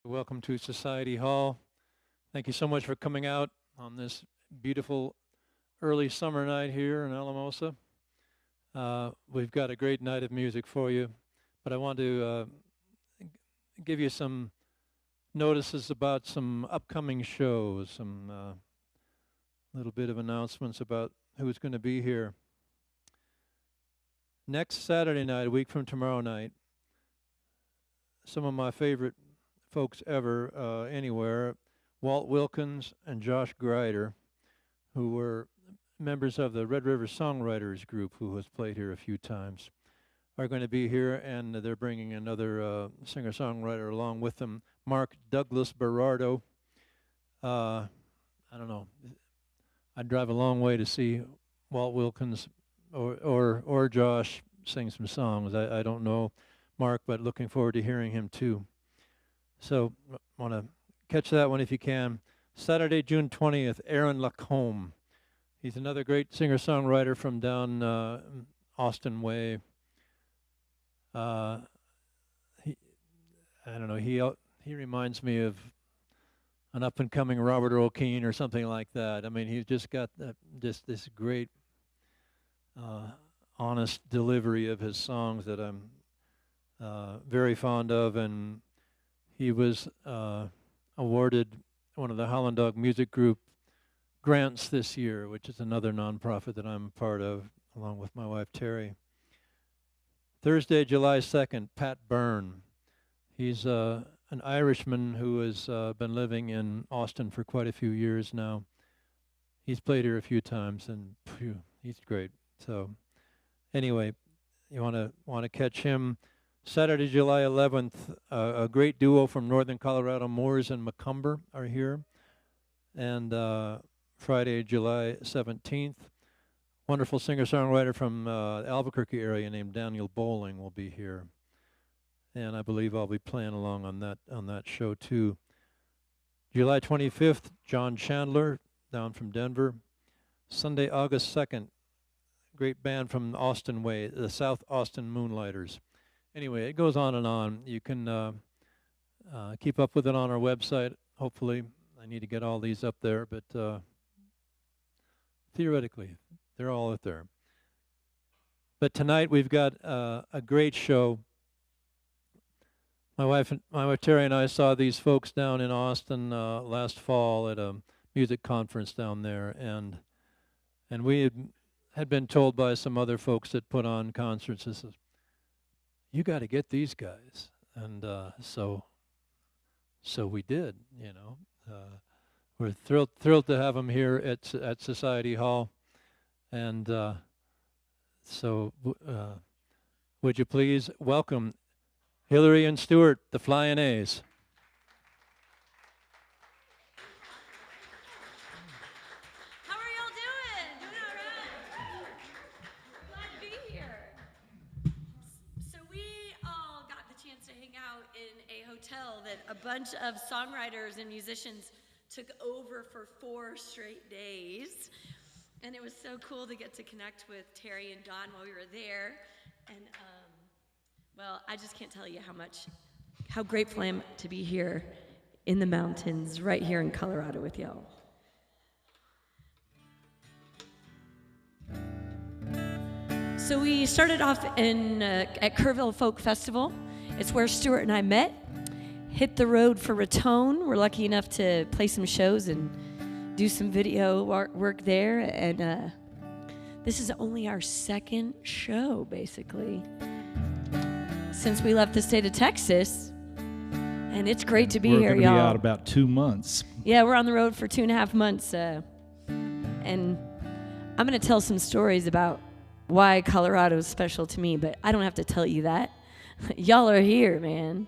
Welcome to Society Hall. Thank you so much for coming out on this beautiful early summer night here in Alamosa. We've got a great night of music for you, but I want to give you some notices about some upcoming shows, some little bit of announcements about who's going to be here. Next Saturday night, a week from tomorrow night, some of my favorite folks ever, anywhere, Walt Wilkins and Josh Grider, who were members of the Red River Songwriters group who has played here a few times, are going to be here, and they're bringing another singer-songwriter along with them, Mark Douglas Berardo. I don't know. I'd drive a long way to see Walt Wilkins or Josh sing some songs. I don't know Mark, but looking forward to hearing him too. So want to catch that one if you can. Saturday, June 20th, Aaron Lacombe. He's another great singer-songwriter from down Austin Way. I don't know. He reminds me of an up-and-coming Robert Earl Keen or something like that. I mean, he's just got just this great, honest delivery of his songs that I'm very fond of, and he was awarded one of the Holland Dog Music Group grants this year, which is another nonprofit that I'm part of, along with my wife Terry. Thursday, July 2nd, Pat Byrne. He's an Irishman who has been living in Austin for quite a few years now. He's played here a few times, and he's great. So anyway, you want to catch him. Saturday, July 11th, a great duo from northern Colorado, Moores and McCumber, are here. And Friday, July 17th, wonderful singer-songwriter from the Albuquerque area named Daniel Bowling will be here. And I believe I'll be playing along on that show too. July 25th, John Chandler, down from Denver. Sunday, August 2nd, great band from Austin Way, the South Austin Moonlighters. Anyway, it goes on and on. You can keep up with it on our website, hopefully. I need to get all these up there, but theoretically, they're all up there. But tonight we've got a great show. My wife Terry and I saw these folks down in Austin last fall at a music conference down there, and we had been told by some other folks that put on concerts, this is, you got to get these guys, and so we did. You know, we're thrilled to have them here at Society Hall, and so would you please welcome Hillary and Stuart, the Flyin A's. How are y'all doing? Doing all right? Glad to be here. So we all got the chance to hang out in a hotel that a bunch of songwriters and musicians took over for 4 straight days. And it was so cool to get to connect with Terry and Don while we were there. And well, I just can't tell you how grateful I am to be here in the mountains, right here in Colorado with y'all. So we started off at Kerrville Folk Festival. It's where Stuart and I met. Hit the road for Raton. We're lucky enough to play some shows and do some video work there. And this is only our 2nd show, basically, since we left the state of Texas, and it's great to be here, y'all. We're going to be out about 2 months. Yeah, we're on the road for 2.5 months, and I'm going to tell some stories about why Colorado is special to me, but I don't have to tell you that. Y'all are here, man.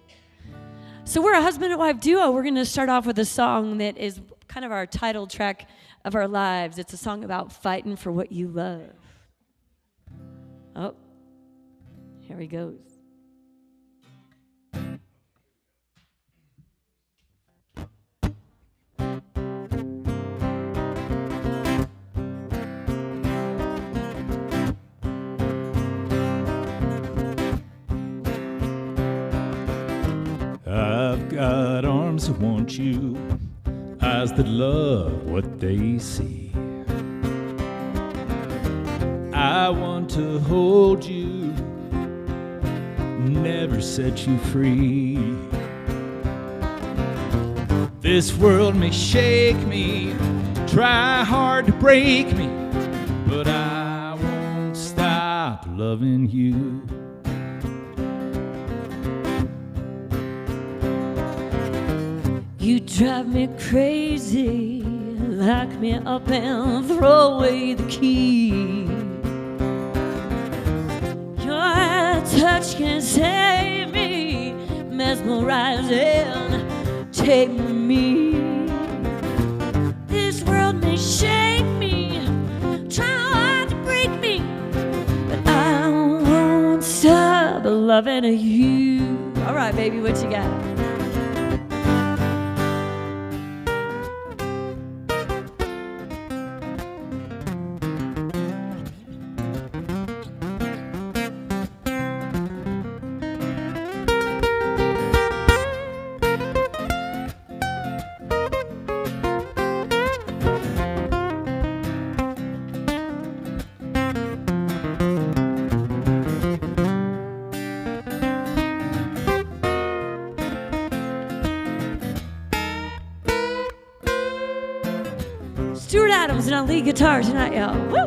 So we're a husband and wife duo. We're going to start off with a song that is kind of our title track of our lives. It's a song about fighting for what you love. Oh, here he goes. I've got arms that want you, eyes that love what they see. I want to hold you, never set you free. This world may shake me, try hard to break me, but I won't stop loving you. You drive me crazy, lock me up and throw away the key. Your touch can save me, mesmerizing, take me. This world may shake me, try hard to break me, but I won't stop loving you. All right, baby, what you got? And I'll lead guitar tonight, y'all. Woo!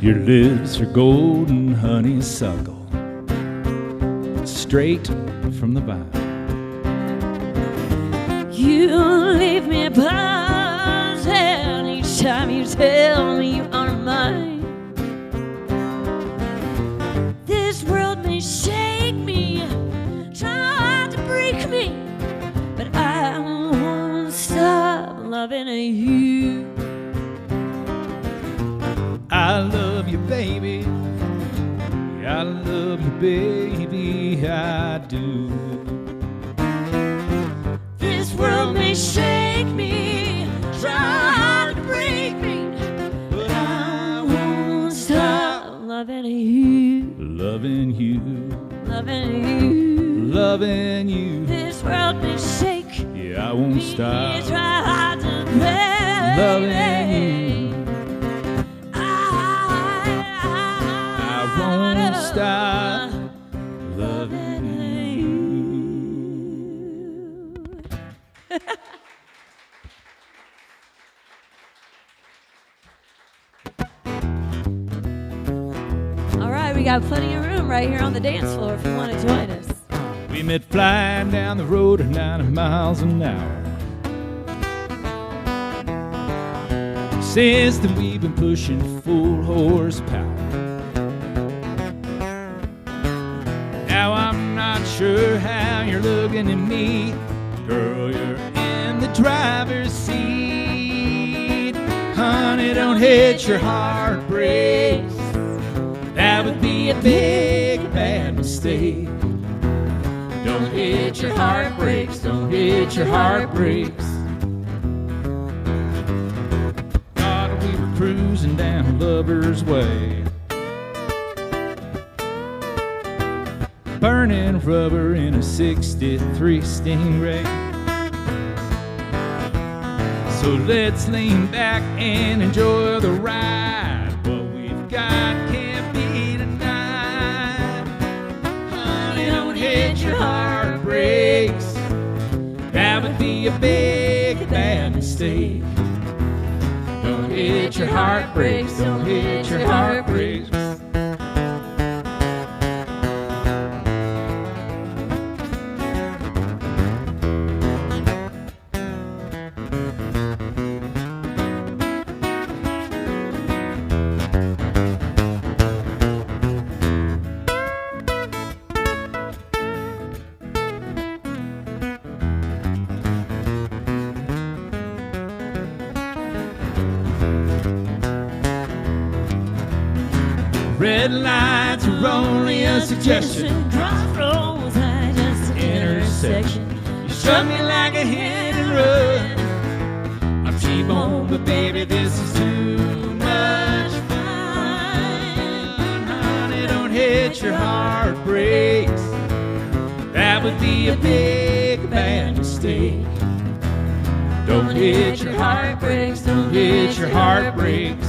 Your lips are golden honeysuckle, straight from the vine. You leave me buzzing each time you tell me you are mine. This world may shake me, try to break me, but I won't stop loving you. I love you, baby. I love you, baby. I do. This world may shake me, try to break me, but I won't stop loving you. Loving you. Loving you. Loving you. This world may shake. Yeah, I won't stop. Try to break loving you. I won't stop loving you. All right, we got plenty of room right here on the dance floor if you want to join us. We met flying down the road at 90 miles an hour. Since then we've been pushing full horsepower. Now I'm not sure how you're looking at me. Girl, you're in the driver's seat. Honey, don't hit your heartbreaks. That would be a big bad mistake. Don't hit your heartbreaks, don't hit your heartbreaks. Thought we were cruising down Lover's Way, burning rubber in a 63 Stingray. So let's lean back and enjoy the ride. What we've got can't be denied. Honey, don't hit your heartbreaks. That would be a big bad mistake. Don't hit your heartbreaks, don't hit your heartbreaks. Red lights are only a suggestion. Crossroads, I just intersection. You struck me like a hit and run. I'm T-bone, but baby, this is too much fun. Honey, don't hit your heartbreaks. That would be a big bad mistake. Don't hit your heartbreaks, don't hit your heartbreaks.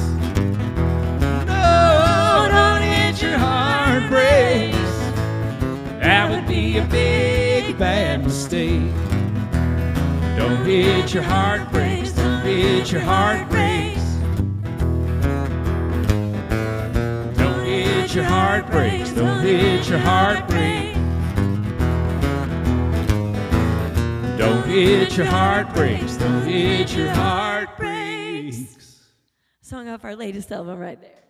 No, don't hit your heartbreaks. That would be a big bad mistake. Don't hit your heartbreaks, don't hit your heartbreaks. Don't hit your heartbreaks, don't hit your heartbreaks. Don't hit your heartbreaks, don't hit your heartbreaks. Song off our latest album right there.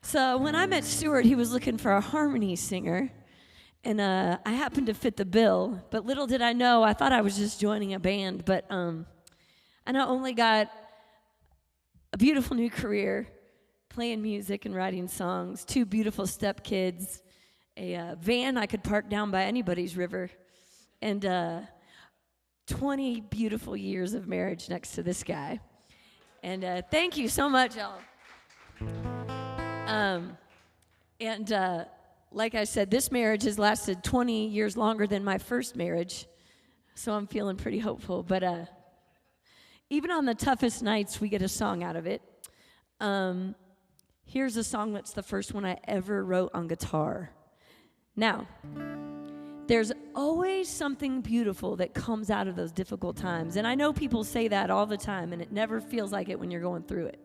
So when I met Stuart, he was looking for a harmony singer, and I happened to fit the bill. But little did I know, I thought I was just joining a band. But I not only got a beautiful new career, playing music and writing songs, 2 beautiful stepkids, a van I could park down by anybody's river, and 20 beautiful years of marriage next to this guy. And thank you so much, y'all. Like I said, this marriage has lasted 20 years longer than my first marriage, so I'm feeling pretty hopeful. But even on the toughest nights, we get a song out of it. Here's a song that's the first one I ever wrote on guitar. Now, there's always something beautiful that comes out of those difficult times, and I know people say that all the time, and it never feels like it when you're going through it.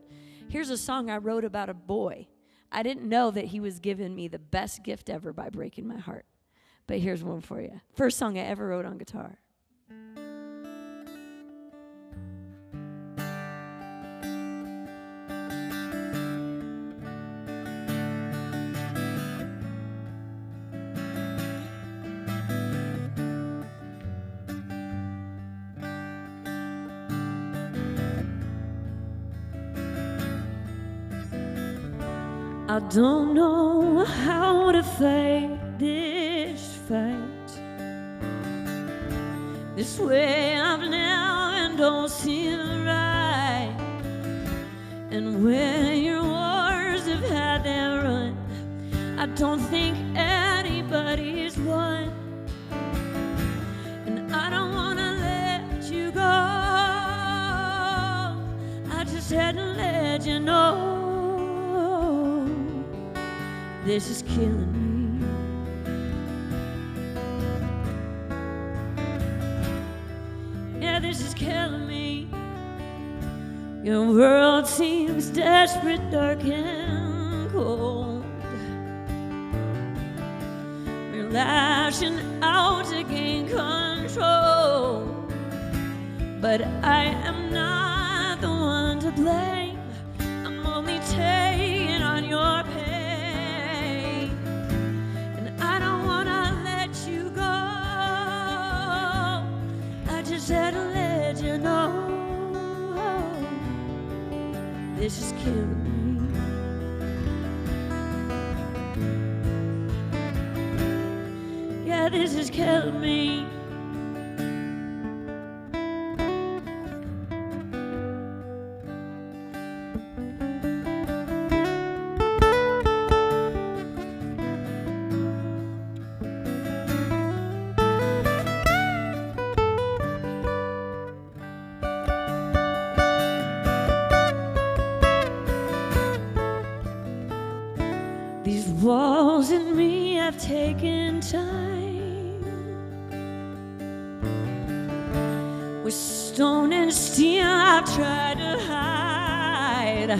Here's a song I wrote about a boy. I didn't know that he was giving me the best gift ever by breaking my heart. But here's one for you. First song I ever wrote on guitar. I don't know how to fight this fight. This way I've now and don't seem right. And when your wars have had their run, I don't think anybody's won. And I don't wanna let you go. I just had to let you know. This is killing me. Yeah, this is killing me. Your world seems desperate, dark and cold. We're lashing out to gain control, but I am not the one to blame. I'm only taking on your pain. Said to let you know this is killing me. Yeah, this is killing me. These walls in me have taken time. With stone and steel I've tried to hide,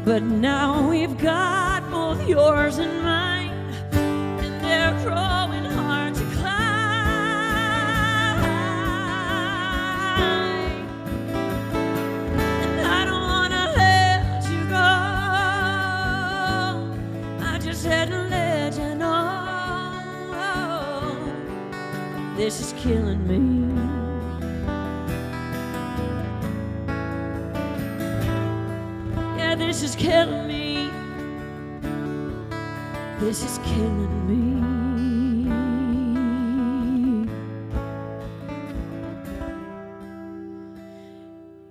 but now we've got both yours and mine, and they're growing hard to climb. And I don't wanna let you go. I just had to let you know this is killing me. This is killing me. This is killing me.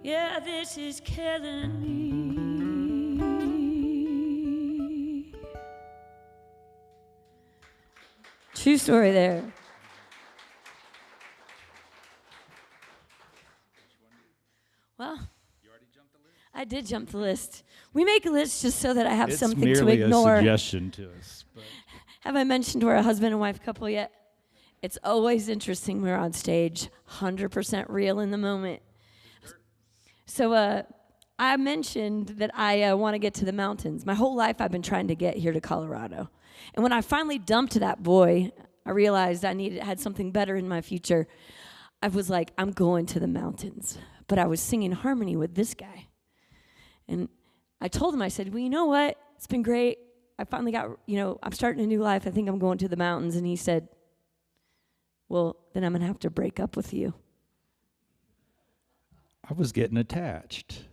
Yeah, this is killing me. True story there. Well, I did jump the list. We make a list just so that I have something to ignore. It's merely a suggestion to us. But. Have I mentioned we're a husband and wife couple yet? It's always interesting when we're on stage, 100% real in the moment. So I mentioned that I want to get to the mountains. My whole life I've been trying to get here to Colorado. And when I finally dumped that boy, I realized I had something better in my future. I was like, I'm going to the mountains. But I was singing harmony with this guy. And I told him, I said, well, you know what? It's been great. I finally got, I'm starting a new life. I think I'm going to the mountains. And he said, well, then I'm going to have to break up with you. I was getting attached.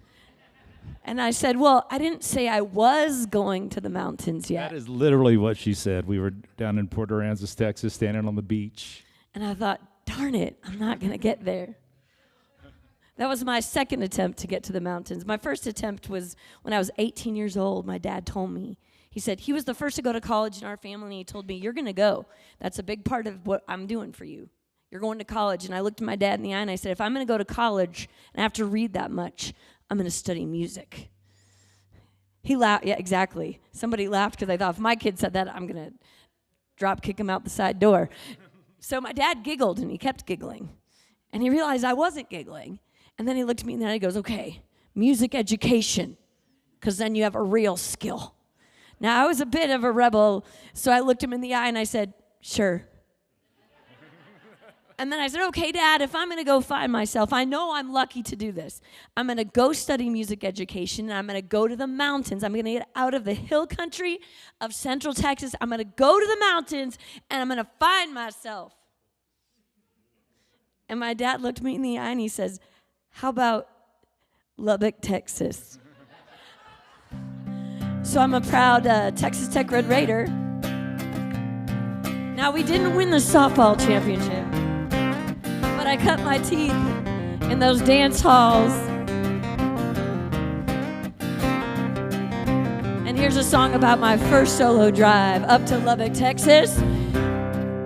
And I said, well, I didn't say I was going to the mountains yet. That is literally what she said. We were down in Port Aransas, Texas, standing on the beach. And I thought, darn it, I'm not going to get there. That was my second attempt to get to the mountains. My first attempt was when I was 18 years old. My dad told me. He said, he was the first to go to college in our family, and he told me, you're going to go. That's a big part of what I'm doing for you. You're going to college. And I looked at my dad in the eye, and I said, if I'm going to go to college and I have to read that much, I'm going to study music. He laughed. Yeah, exactly. Somebody laughed because I thought, if my kid said that, I'm going to drop kick him out the side door. So my dad giggled, and he kept giggling. And he realized I wasn't giggling. And then he looked at me, and then he goes, okay, music education, because then you have a real skill. Now, I was a bit of a rebel, so I looked him in the eye, and I said, sure. And then I said, okay, Dad, if I'm going to go find myself, I know I'm lucky to do this. I'm going to go study music education, and I'm going to go to the mountains. I'm going to get out of the hill country of Central Texas. I'm going to go to the mountains, and I'm going to find myself. And my dad looked me in the eye, and he says, how about Lubbock, Texas? So I'm a proud Texas Tech Red Raider. Now, we didn't win the softball championship, but I cut my teeth in those dance halls. And here's a song about my first solo drive up to Lubbock, Texas.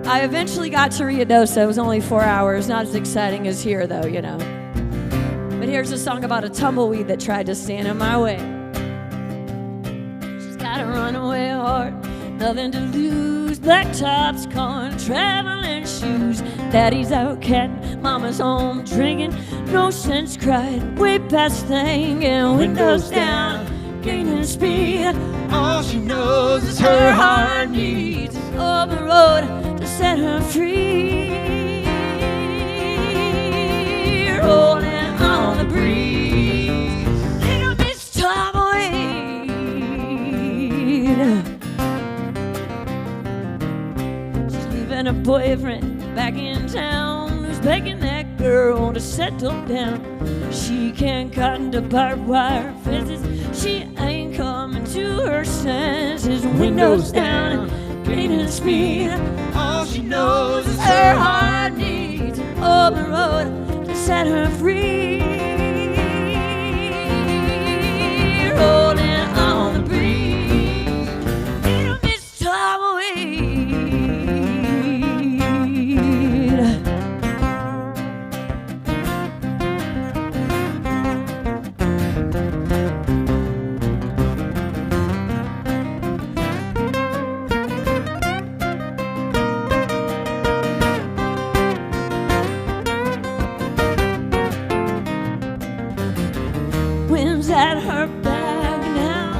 I eventually got to Ruidoso. It was only 4 hours, not as exciting as here, though, But here's a song about a tumbleweed that tried to stand in my way. She's got a runaway heart, nothing to lose. Black tops, corn, traveling shoes. Daddy's out catting, mama's home drinking. No sense cried, way past thinking. Windows down, gaining speed. All she knows is her heart needs open road to set her free. Rolling on the breeze, little Miss Tumbleweed. She's leaving her boyfriend back in town, who's begging that girl to settle down. She can't cotton to barbed wire fences. She ain't coming to her senses. Windows down, gaining speed. All she knows is her heart needs an open road to set her free. Rolling on the breeze, little Miss Tumbleweed. Wind's at her back now.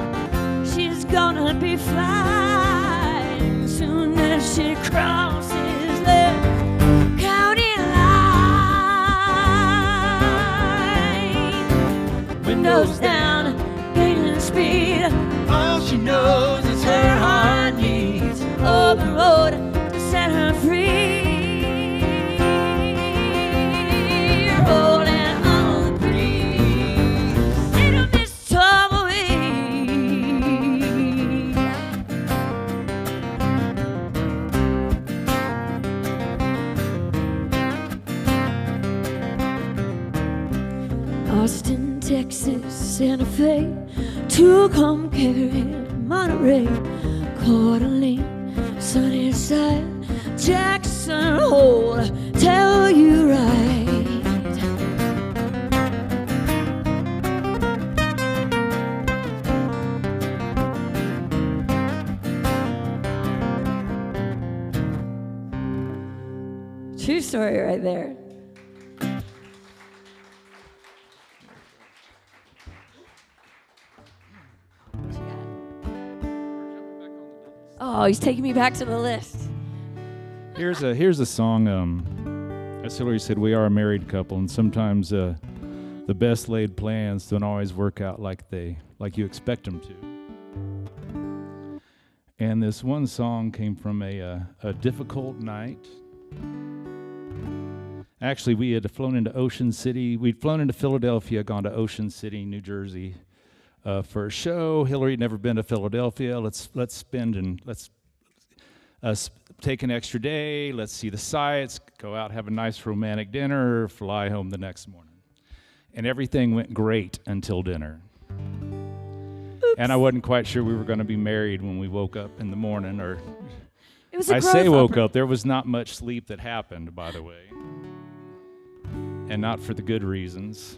She's gonna be flying soon as she crosses the county line. Windows down, gaining speed. All she knows is her heart needs open road to set her free. Rolling on the breeze, little Miss Tumbleweed. Austin, Texas, Santa Fe, Tucumcari, Monterey, Coeur d'Alene, sunny side, Jackson Hole, tell you right. True story right there. Oh, he's taking me back to the list. Here's a song. As Hillary said, we are a married couple, and sometimes the best laid plans don't always work out like you expect them to. And this one song came from a difficult night. Actually, we had flown into Ocean City. We'd flown into Philadelphia, gone to Ocean City, New Jersey, for a show. Hillary had never been to Philadelphia. Let's take an extra day. Let's see the sights. Go out, have a nice romantic dinner, fly home the next morning. And everything went great until dinner. Oops. And I wasn't quite sure we were going to be married when we woke up in the morning. Or it was a I say woke up. There was not much sleep that happened, by the way. And not for the good reasons.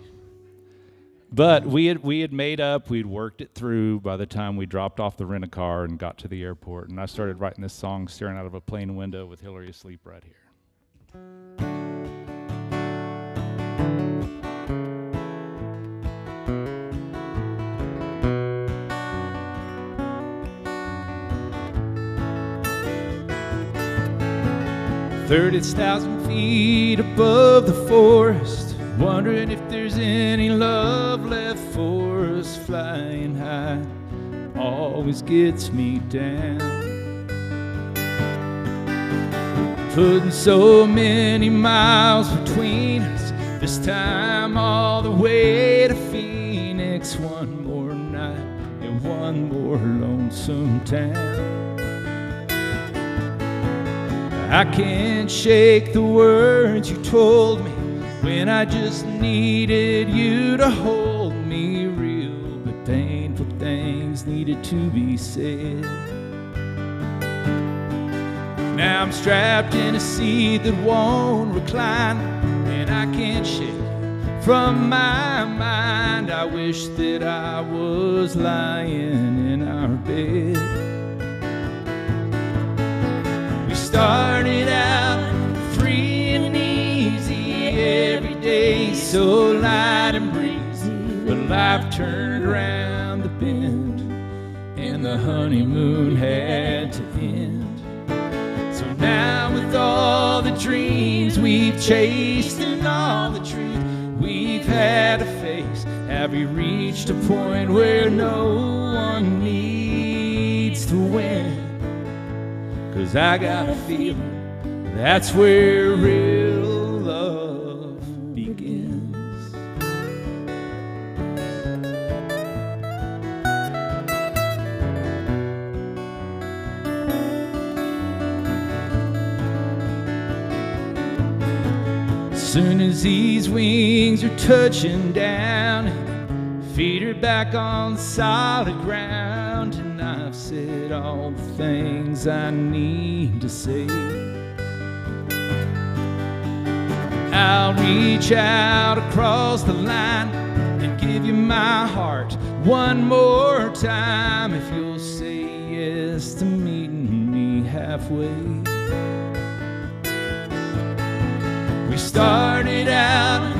But we had made up, we'd worked it through by the time we dropped off the rent-a-car and got to the airport. And I started writing this song staring out of a plane window with Hillary asleep right here. 30,000 feet above the forest, wondering if there's any love left for us. Flying high always gets me down, putting so many miles between us, this time all the way to Phoenix. One more night and one more lonesome town. I can't shake the words you told me when I just needed you to hold me. Real but painful things needed to be said. Now I'm strapped in a seat that won't recline, and I can't shake from my mind. I wish that I was lying in our bed. Started out free and easy, every day so light and breezy, but life turned around the bend and the honeymoon had to end. So now with all the dreams we've chased and all the truth we've had to face, have we reached a point where no one needs to win? 'Cause I got a feeling that's where real love begins. As soon as these wings are touching down, feet are back on solid ground, and I've said all the things I need to say. I'll reach out across the line and give you my heart one more time if you'll say yes to meeting me halfway. We started out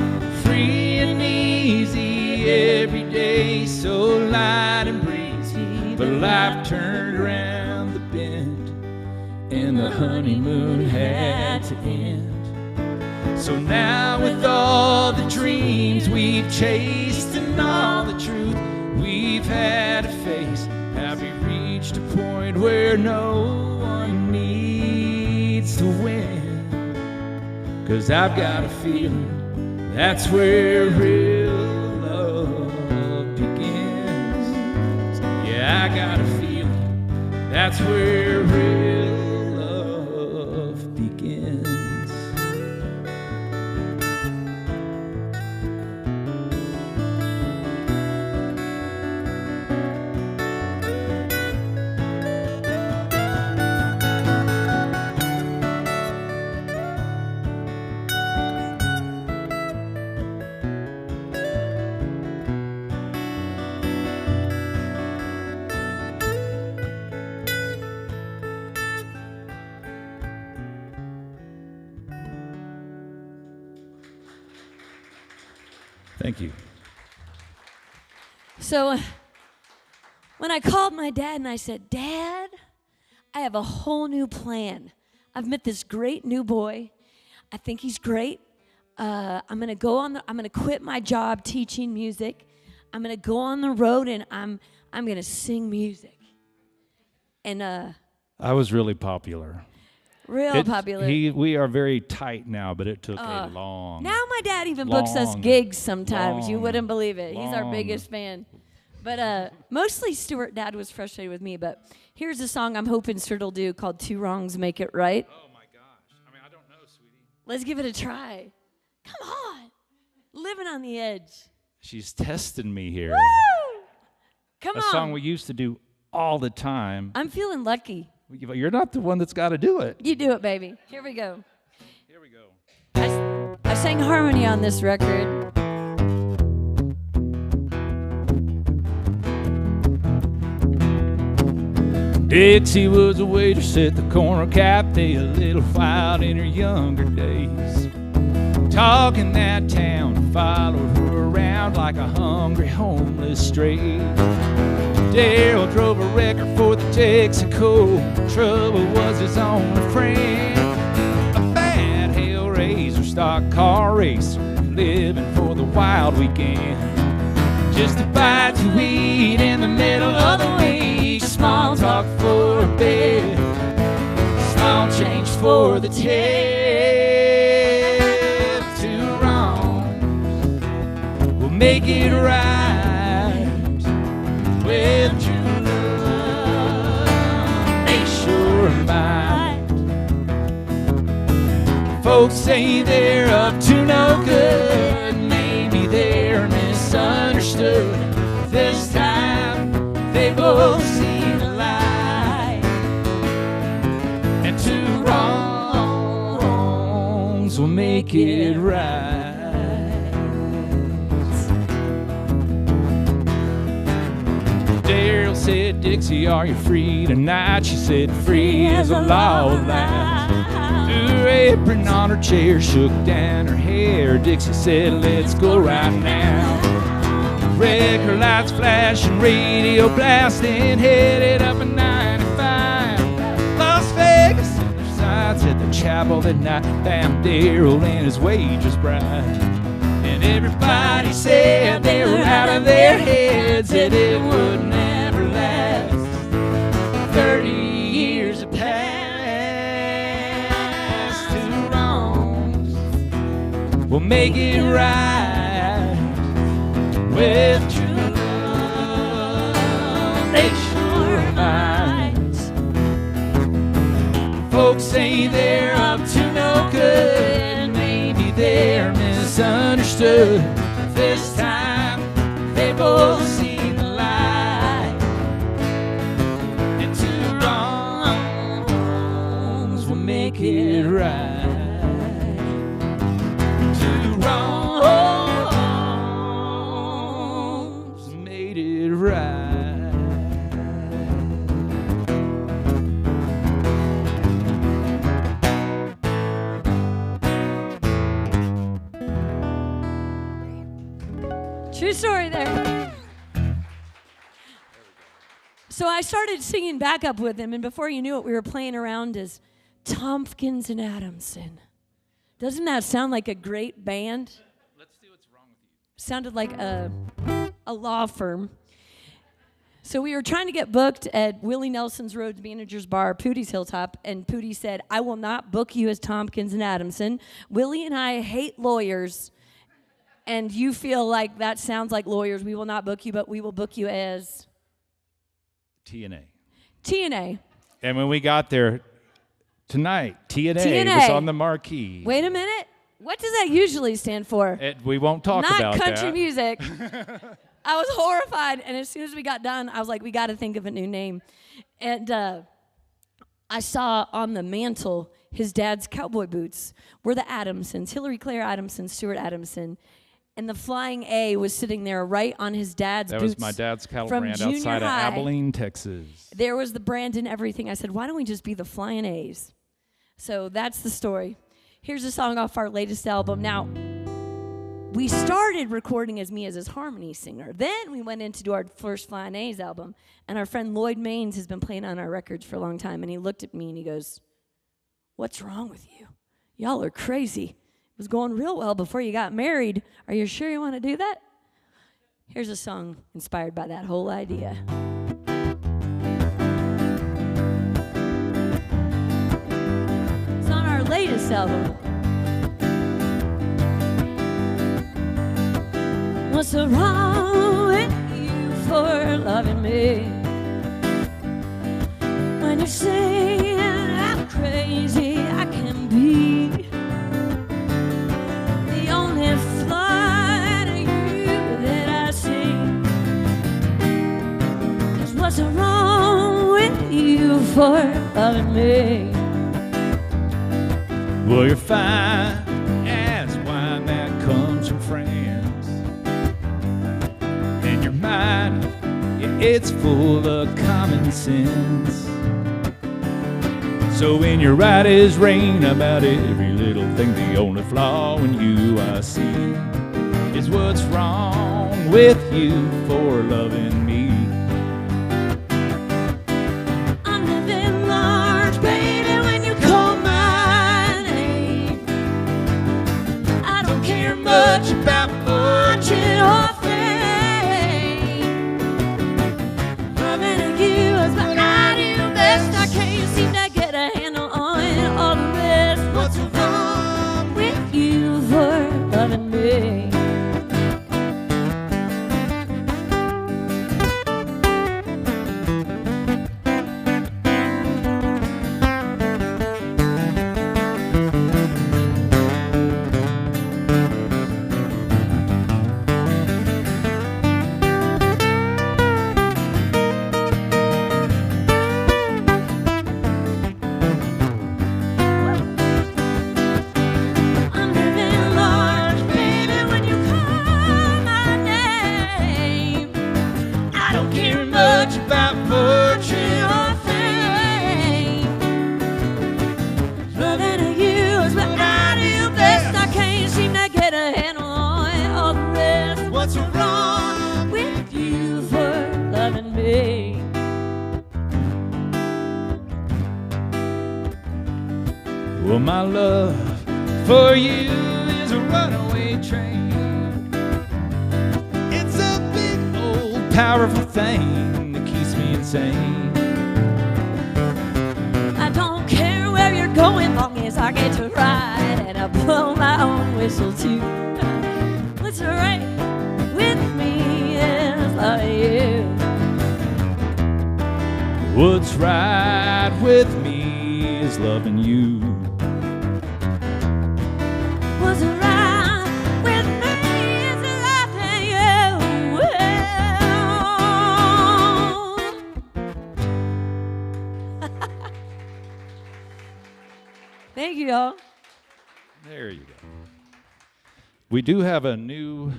free and easy, every day so light and breezy, but life turned around the bend and the honeymoon had to end. So now with all the dreams we've chased and all the truth we've had to face, have we reached a point where no one needs to win? 'Cause I've got a feeling that's where real love begins. Yeah, I got a feeling that's where real love begins. Thank you. So when I called my dad and I said, Dad, I have a whole new plan. I've met this great new boy. I think he's great. I'm gonna quit my job teaching music. I'm gonna go on the road and I'm gonna sing music. And I was really popular. real popular. We are very tight now, but it took a long. Now my dad even books us gigs sometimes. You long, wouldn't believe it. He's our long. biggest fan. But mostly Stuart, Dad was frustrated with me. But here's a song I'm hoping Stuart will do called Two Wrongs Make It Right. Oh my gosh! I mean, I don't know, sweetie. Let's give it a try. Come on. Living on the edge. She's testing me here. Woo! Come A on. song we used to do all the time. I'm feeling lucky. You're not the one that's got to do it. You do it, baby. Here we go. Here we go. I sang harmony on this record. Dixie was a waitress at the corner cafe, a little wild in her younger days. Talking that town, followed her around like a hungry homeless stray. Daryl drove a wrecker for the Texaco. Trouble was his only friend. A bad hellraiser, stock car racer, living for the wild weekend. Just a bite to eat in the middle of the week. Small talk for a bed. Small change for the tip. Two wrongs will make it right with true love. They sure might. Folks say they're up to no good. Maybe they're misunderstood. This time they both see the light, and two wrongs will make it right. Daryl said, Dixie, are you free tonight? She said, free as a law of land. Her apron on her chair shook down her hair. Dixie said, let's go right now. Record lights flashing, radio blasting, headed up a 95. Las Vegas, their sights at the chapel that night. Found Daryl and his waitress bride. And everybody said they were out of their heads, that it would never last. 30 years have passed. Two wrongs will make it right with true love. They sure might. Folks say they're up to no good. Maybe they're misunderstood. This time they both see the light, and two wrongs will make it right. Two wrongs made it right. True story there. So I started singing backup with him, and before you knew it, we were playing around as Tompkins and Adamson. Doesn't that sound like a great band? Let's see what's wrong with you. Sounded like a law firm. So we were trying to get booked at Willie Nelson's Roads Manager's Bar, Pootie's Hilltop, and Pootie said, I will not book you as Tompkins and Adamson. Willie and I hate lawyers, and you feel like that sounds like lawyers. We will not book you, but we will book you as TNA. TNA. And when we got there tonight, TNA TNA. was on the marquee. Wait a minute. What does that usually stand for? We won't talk Not about country that. music. I was horrified, and as soon as we got done, I was like, we got to think of a new name. And I saw on the mantle his dad's cowboy boots were the Adamsons, Hillary Claire Adamson, Stuart Adamson. And the Flyin A was sitting there right on his dad's That boots. was my dad's cattle from brand junior outside high. of Abilene, Texas. There was the brand and everything. I said, why don't we just be the Flyin A's? So that's the story. Here's a song off our latest album. Now, we started recording as me as his harmony singer. Then we went in to do our first Flyin A's album, and our friend Lloyd Maines has been playing on our records for a long time, and he looked at me and he goes, "What's wrong with you? Y'all are crazy. It was going real well before you got married. Are you sure you want to do that?" Here's a song inspired by that whole idea. It's on our latest album. What's so wrong with you for loving me? When you're saying how crazy I can be, the only flaw in you that I see is what's so wrong with you for loving me? Well, you're fine as wine that comes from France. And your mind, yeah, it's full of common sense. So when you write as rain about every little thing, the only flaw in you I see is what's wrong with you for loving me. I'm living large, baby, when you call my name. I don't care much about fortune or fame. Loving you is what I do best. I can't seem to get a handle on all the rest. What's wrong with you for loving me? I'm living large, baby, when you call my name. I don't care much about fortune or fame. Loving you is what I do best. I can't seem to get a handle on all the rest. What's wrong with you for loving me? Well, my love for you is a runaway train. It's a big old powerful thing that keeps me insane. I don't care where you're going, long as I get to ride and I blow my own whistle too. What's right with me is loving you. What's right with me is loving you. What's right with me is loving you. Thank you, y'all. There you go. We do have a new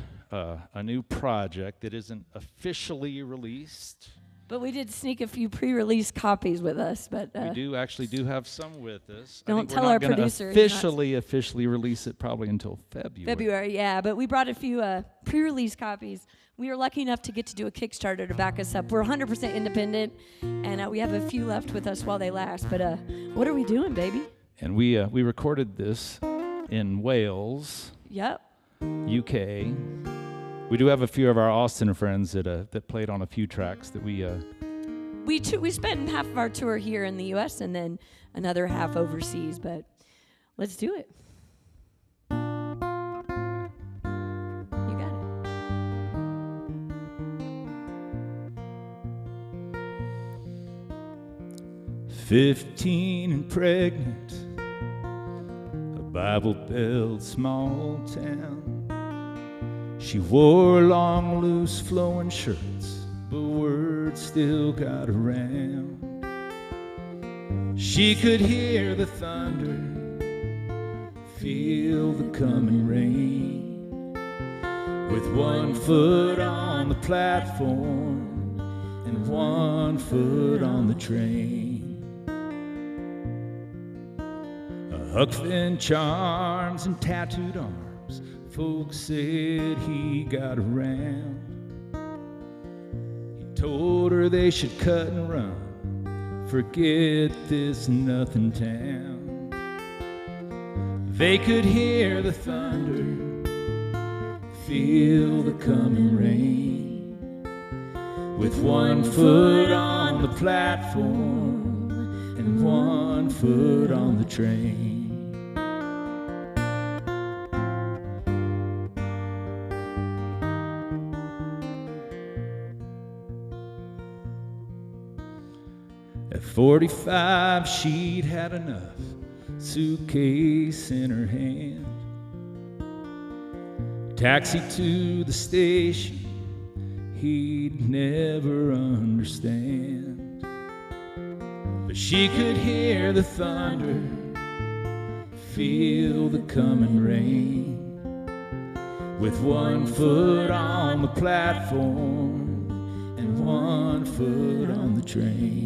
project that isn't officially released. But we did sneak a few pre-release copies with us. But We do have some with us. I Don't think tell we're not our gonna producer, he's not- officially release it probably until February. February, yeah. But we brought a few pre-release copies. We were lucky enough to get to do a Kickstarter to back us up. We're 100% independent, and we have a few left with us while they last. But what are we doing, baby? And we recorded this in Wales, Yep. UK. We do have a few of our Austin friends that played on a few tracks that we We spent half of our tour here in the U.S. and then another half overseas. But let's do it. You got it. 15 and pregnant, a Bible-Belt small town. She wore long, loose, flowing shirts, but word still got around. She could hear the thunder, feel the coming rain. With one foot on the platform and one foot on the train. A huck thin charms and tattooed arms, folks said he got around. He told her they should cut and run, forget this nothing town. They could hear the thunder, feel the coming rain, with one foot on the platform and one foot on the train. At 45, she'd had enough, suitcase in her hand. Taxi to the station, he'd never understand. But she could hear the thunder, feel the coming rain, with one foot on the platform and one foot on the train.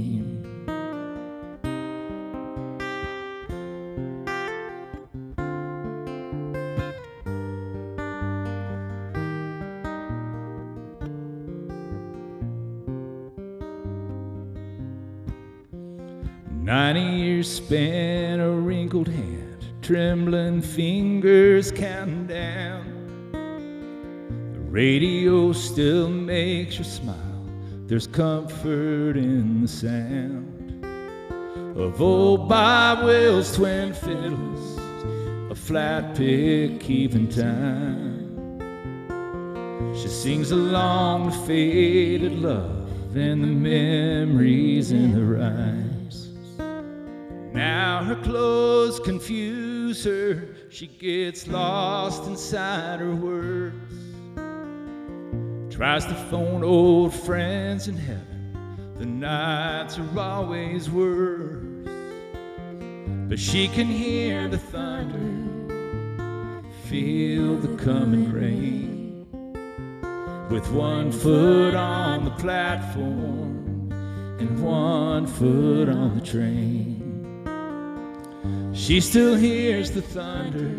Years span, a wrinkled hand, trembling fingers counting down. The radio still makes you smile, there's comfort in the sound of old Bob Wills' twin fiddles, a flat pick keeping time. She sings along to faded love and the memories in the rhymes. Now her clothes confuse her, she gets lost inside her words. Tries to phone old friends in heaven, the nights are always worse. But she can hear the thunder, feel the coming rain, with one foot on the platform and one foot on the train. She still hears the thunder,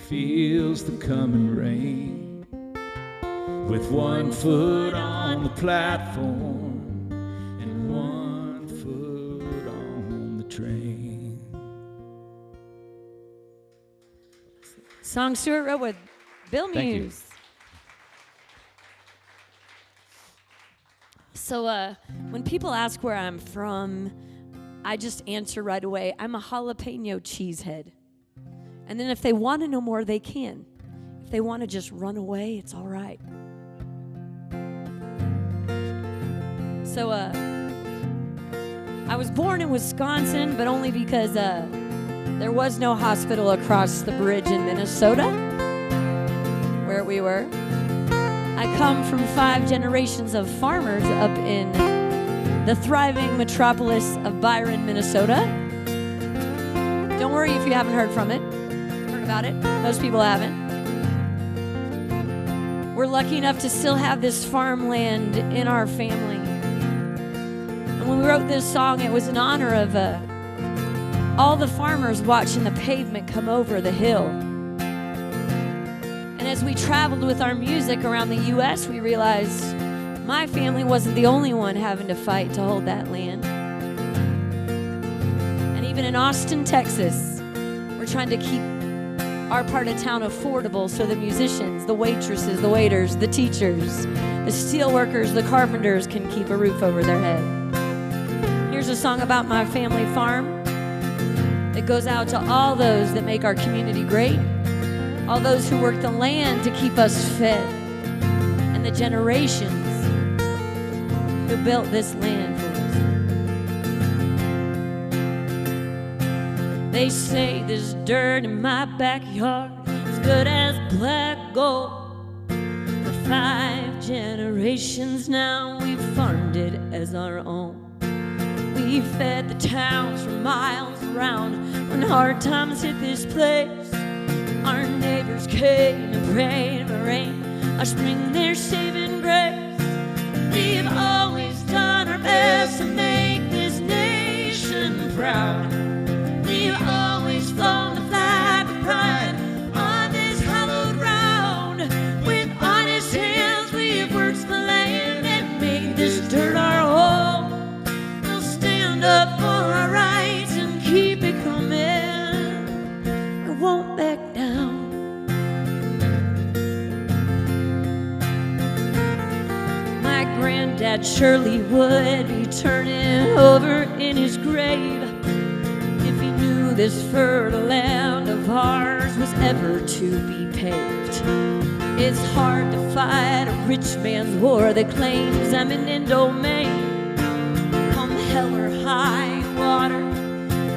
feels the coming rain, with one foot on the platform and one foot on the train. Song Stuart wrote with Bill Muse. So when people ask where I'm from, I just answer right away, I'm a jalapeno cheesehead. And then if they want to know more, they can. If they want to just run away, it's all right. So I was born in Wisconsin, but only because there was no hospital across the bridge in Minnesota, where we were. I come from 5 generations of farmers up in the thriving metropolis of Byron, Minnesota. Don't worry if you haven't heard about it. Most people haven't. We're lucky enough to still have this farmland in our family. And when we wrote this song, it was in honor of all the farmers watching the pavement come over the hill. And as we traveled with our music around the U.S., we realized my family wasn't the only one having to fight to hold that land. And even in Austin, Texas, we're trying to keep our part of town affordable so the musicians, the waitresses, the waiters, the teachers, the steel workers, the carpenters can keep a roof over their head. Here's a song about my family farm. It goes out to all those that make our community great, all those who work the land to keep us fed, and the generations who built this land for us. They say this dirt in my backyard is good as black gold. For 5 generations now we've farmed it as our own. We fed the towns for miles around. When hard times hit this place, our neighbors came and prayed for rain, our spring their saving grace. We've always done our best to make this nation proud. We've always flown the flag of pride on this holiday. that surely would be turning over in his grave if he knew this fertile land of ours was ever to be paved. It's hard to fight a rich man's war that claims eminent domain. Come hell or high water,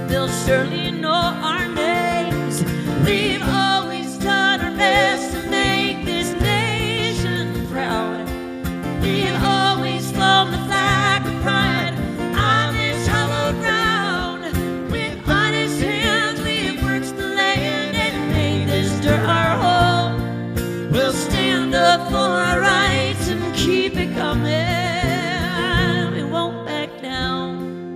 they'll surely know our names. We've always done our best to make this nation proud. We've always flown the flag of pride on this hallowed ground. With honest hands we've worked the land and made this dirt our home. We'll stand up for our rights and keep it coming. We won't back down.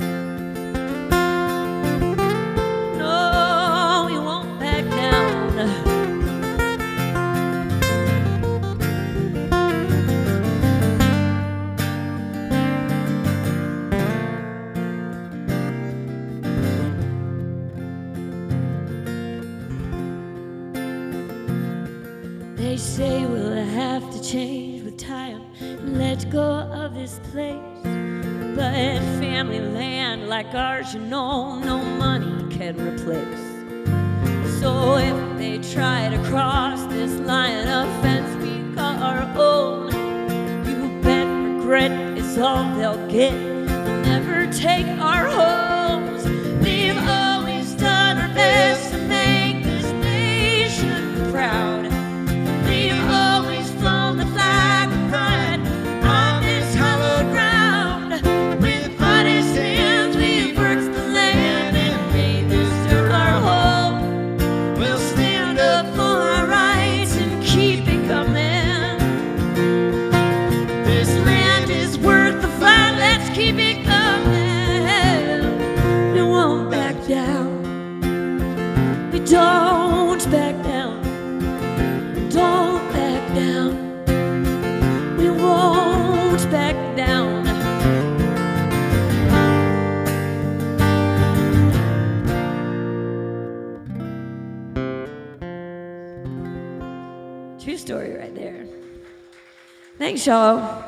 No, we won't back down. They say we'll have to change with time and let go of this place. But family land like ours, you know, no money can replace. So if they try to cross this line of fence we call our own, you bet regret is all they'll get. They'll never take our homes. We've always done our best to make this nation proud. We've always flown the flag of pride on this hallowed ground. With honest hands we've worked the land and made this dirt our home. We'll stand up for our rights and keep it coming. This land is worth the fight, let's keep it coming. We won't back down. We don't back down. Don't back down. We won't back down. True story right there. Thanks, y'all.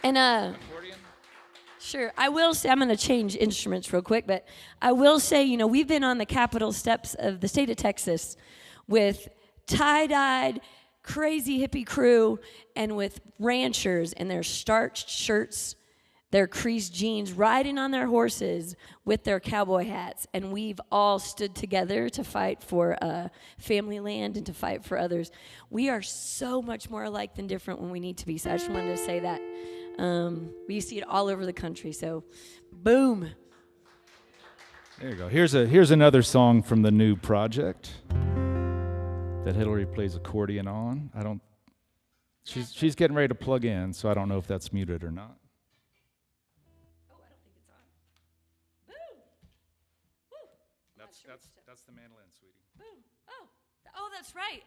And sure, I will say, I'm going to change instruments real quick, but I will say, you know, we've been on the Capitol steps of the state of Texas with tie-dyed, crazy hippie crew, and with ranchers in their starched shirts, their creased jeans, riding on their horses with their cowboy hats. And we've all stood together to fight for family land and to fight for others. We are so much more alike than different when we need to be. So I just wanted to say that. We see it all over the country. So, boom. There you go. Here's another song from the new project that Hillary plays accordion on. She's getting ready to plug in, so I don't know if that's muted or not. Oh, I don't think it's on. Boom. Woo. That's the mandolin, sweetie. Boom. Oh, that's right.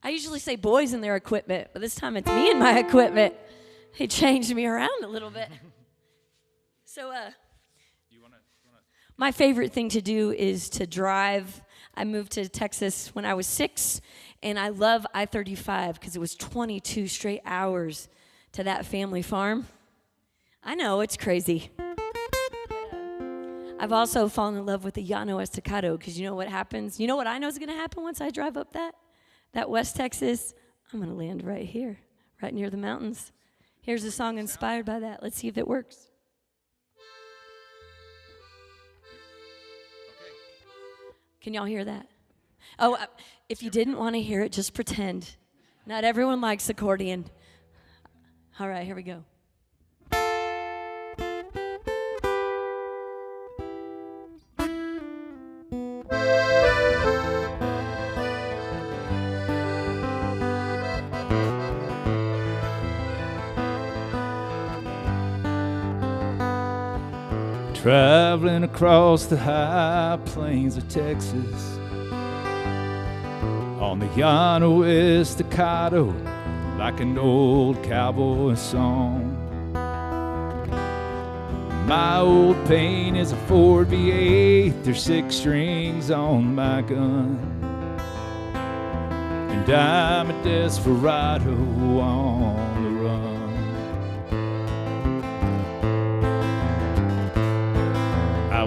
I usually say boys and their equipment, but this time it's me and my equipment. He changed me around a little bit. So, my favorite thing to do is to drive. I moved to Texas when I was 6, and I love I-35 because it was 22 straight hours to that family farm. I know, it's crazy. I've also fallen in love with the Llano Estacado because you know what happens? You know what I know is going to happen once I drive up that West Texas? I'm going to land right here, right near the mountains. Here's a song inspired by that. Let's see if it works. Can y'all hear that? Oh, if you didn't want to hear it, just pretend. Not everyone likes accordion. All right, here we go. Traveling across the high plains of Texas on the Llano Estacado like an old cowboy song. My old pain is a Ford V8, there's 6 strings on my gun, and I'm a desperado on the run.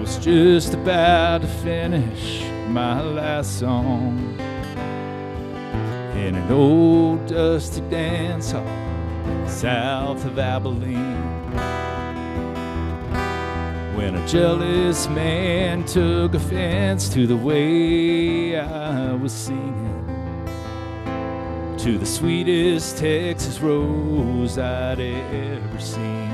was just about to finish my last song in an old dusty dance hall south of Abilene, when a jealous man took offense to the way I was singing, to the sweetest Texas rose I'd ever seen.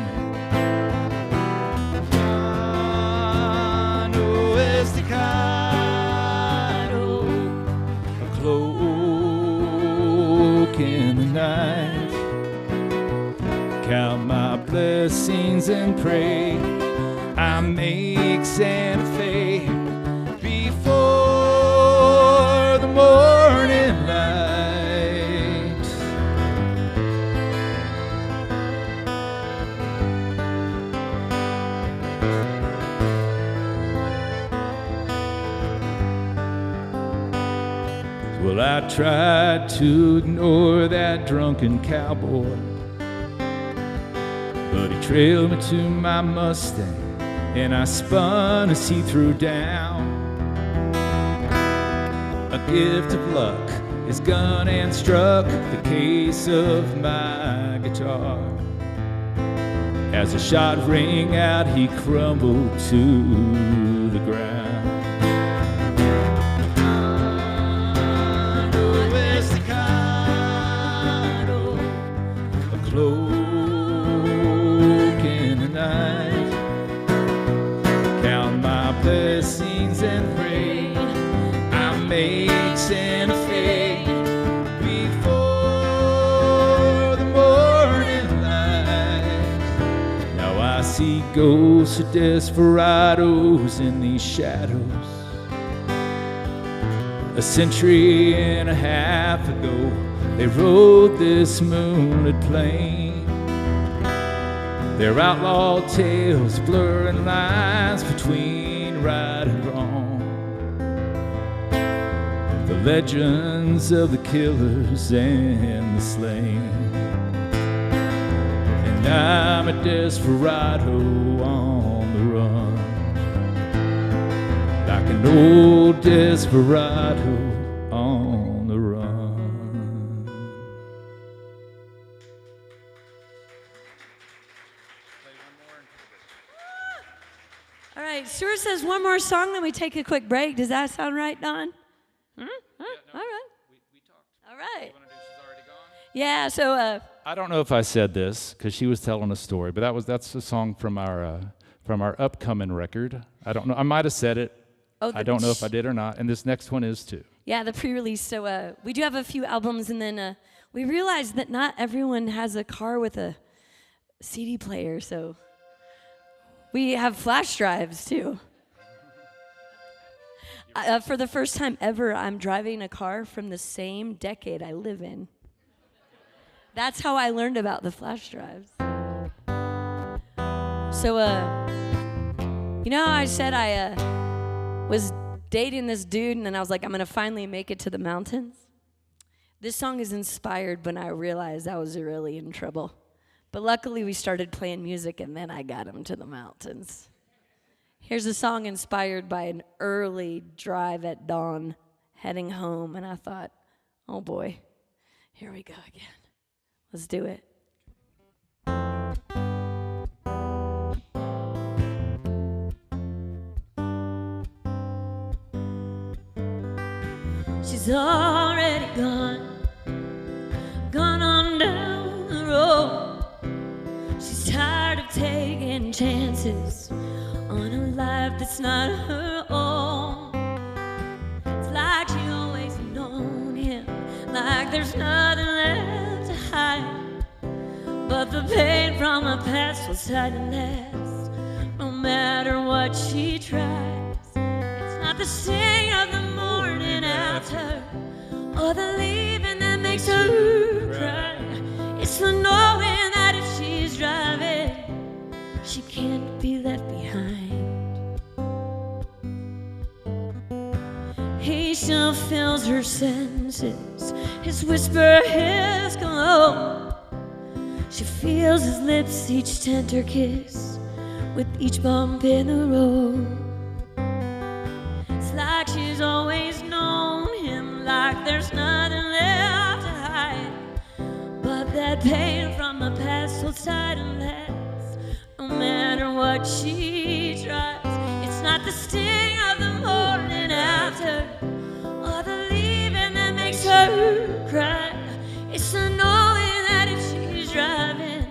Staccato, a cloak in the night. Count my blessings and pray I make Santa Fe before the morning light. Well, I tried to ignore that drunken cowboy, but he trailed me to my Mustang, and I spun as he threw down. A gift of luck, his gun and struck the case of my guitar. As a shot rang out, he crumbled to the ground. Cloak in the night, count my blessings and pray I make Santa Fe before the morning light. Now I see ghosts of desperados in these shadows. A century and a half ago, they rode this moonlit plain. Their outlaw tales blurring lines between right and wrong. The legends of the killers and the slain. And I'm a desperado on the run, like an old desperado on the run. All right, Stuart says one more song, then we take a quick break. Does that sound right, Don? All right. We talked. All right. She's already gone? Yeah, so I don't know if I said this because she was telling a story, but that's a song from our upcoming record. I don't know. I might have said it. I don't know if I did or not. And this next one is too. Yeah, the pre-release. So we do have a few albums, and then we realized that not everyone has a car with a CD player, so we have flash drives too. For the first time ever, I'm driving a car from the same decade I live in. That's how I learned about the flash drives. So, you know how I said I was dating this dude, and then I was like, I'm gonna finally make it to the mountains? This song is inspired when I realized I was really in trouble. But luckily, we started playing music, and then I got him to the mountains. Here's a song inspired by an early drive at dawn, heading home, and I thought, oh boy, here we go again. Let's do it. She's already gone on down the road. She's tired of taking chances on a life that's not her own. It's like she always known him, like there's nothing left to hide. But the pain from her past was hard to last, no matter what she tries. It's not the sting of the morning after, or the leaving that makes her cry. It's the knowing that if she's driving, she can't be left behind. He still fills her senses, his whisper, his glow. She feels his lips, each tender kiss, with each bump in the road. that pain from the past holds tight and lasts. No matter what she tries, it's not the sting of the morning after or the leaving that makes her cry. It's the knowing that if she's driving,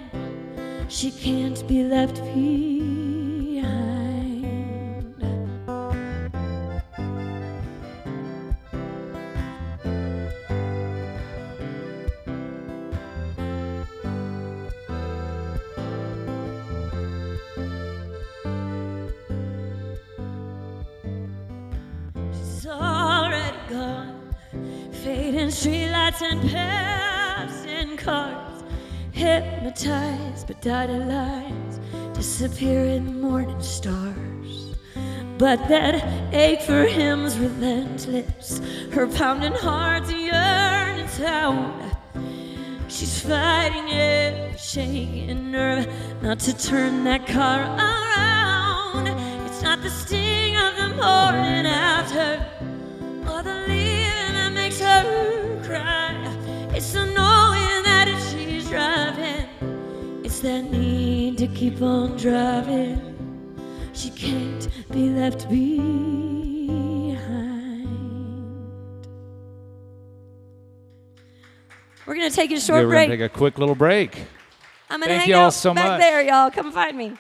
she can't be left behind. She's already gone, fading streetlights and passing cars, hypnotized by dotted lines, disappearing morning stars. But that ache for him's relentless, her pounding heart's a yearning sound. She's fighting every shaking nerve not to turn that car around. It's not the sting of the morning after or the leaving that makes her cry. It's the knowing that if she's driving, it's that need to keep on driving. She can't be left behind. We're gonna take a short We're break. gonna take a quick little break. I'm gonna Thank hang y'all out so back much. there, y'all. Come find me.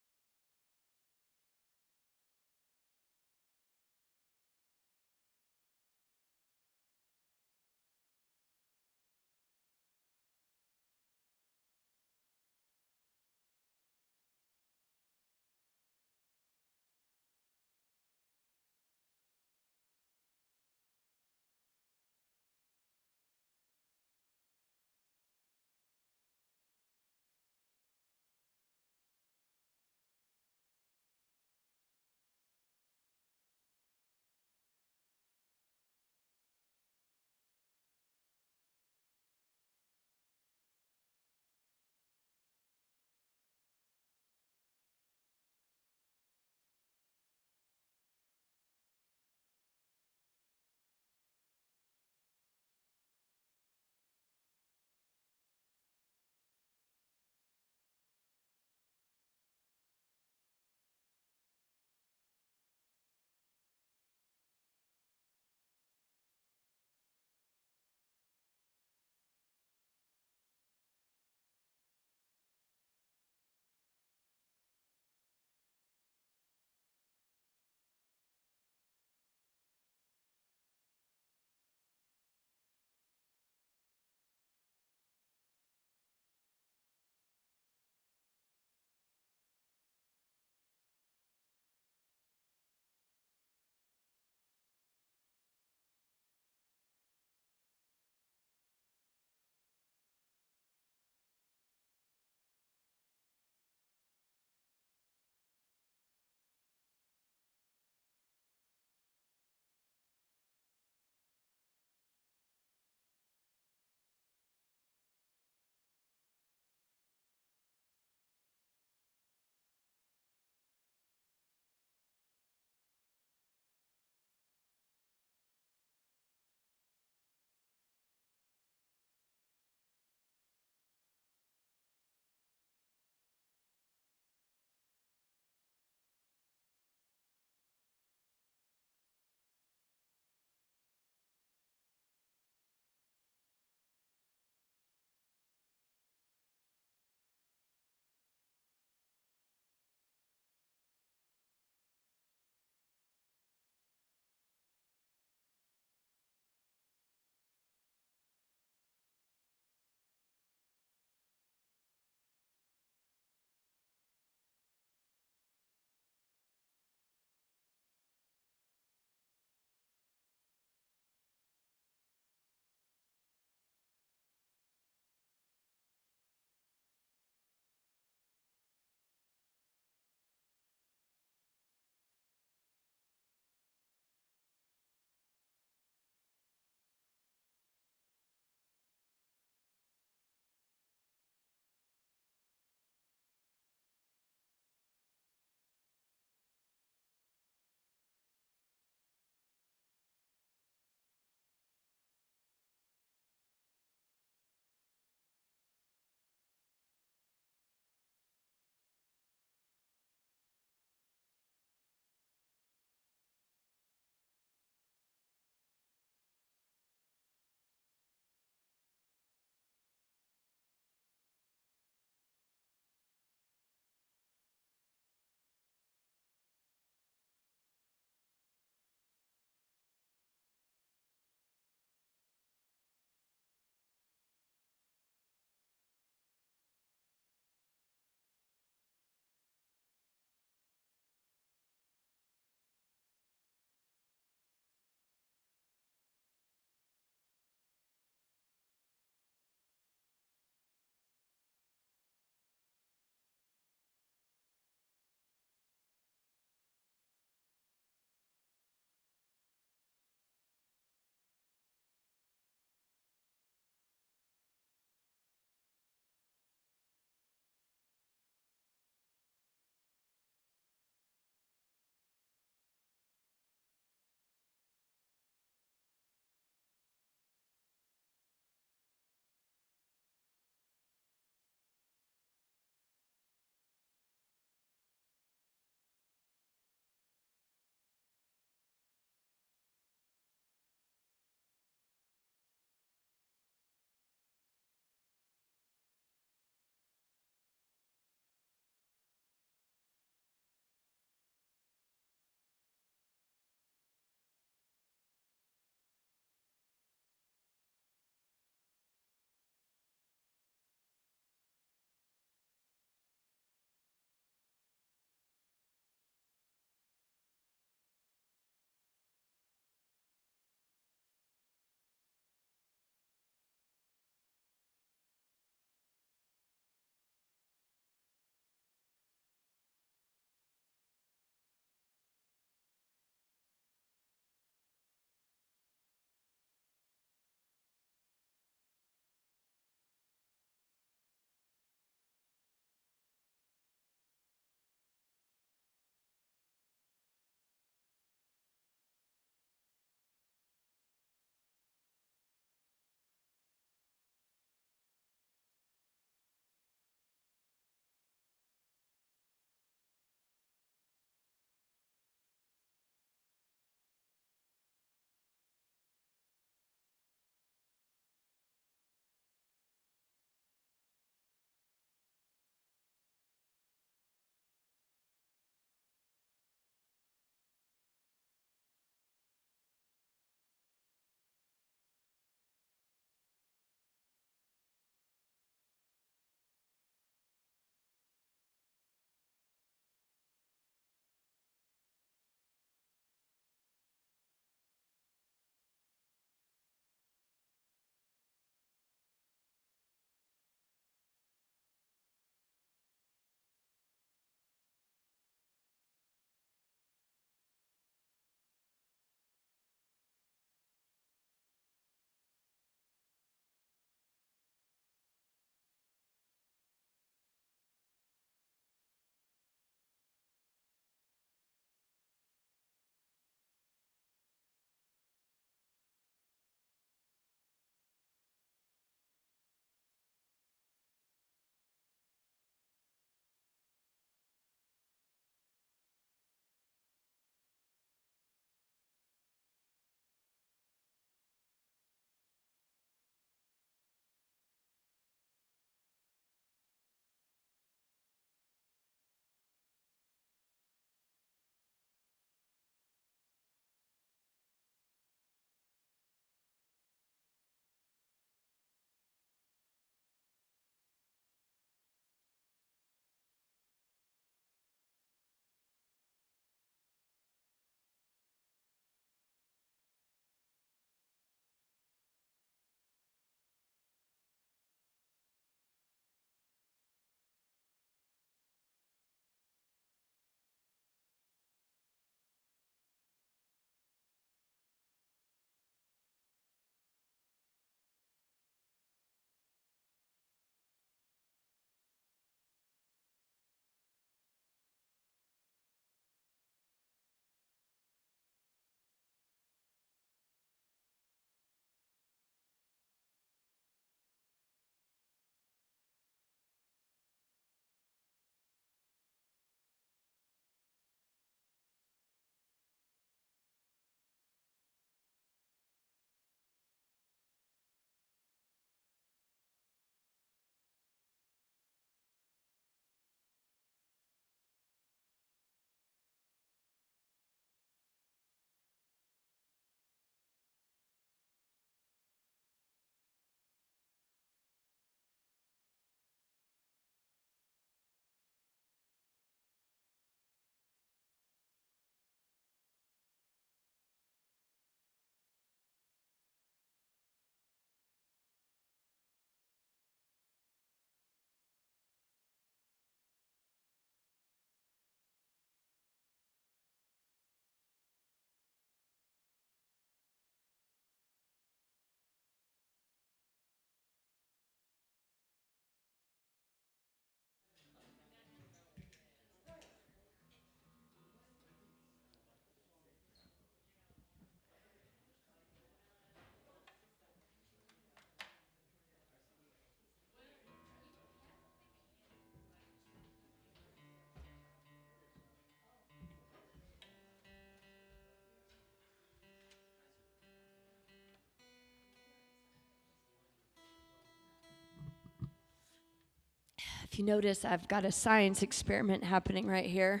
If you notice, I've got a science experiment happening right here.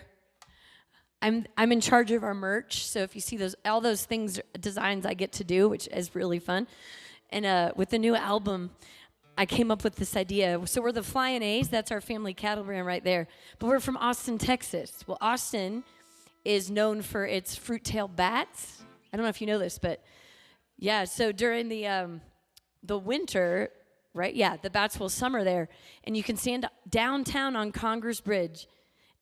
I'm in charge of our merch, so if you see all those things, designs I get to do, which is really fun. And with the new album, I came up with this idea. So we're the Flyin A's, that's our family cattle brand right there. But we're from Austin, Texas. Well, Austin is known for its fruit-tailed bats. I don't know if you know this, but yeah, so during the winter, right? Yeah, the bats will summer there. And you can stand downtown on Congress Bridge,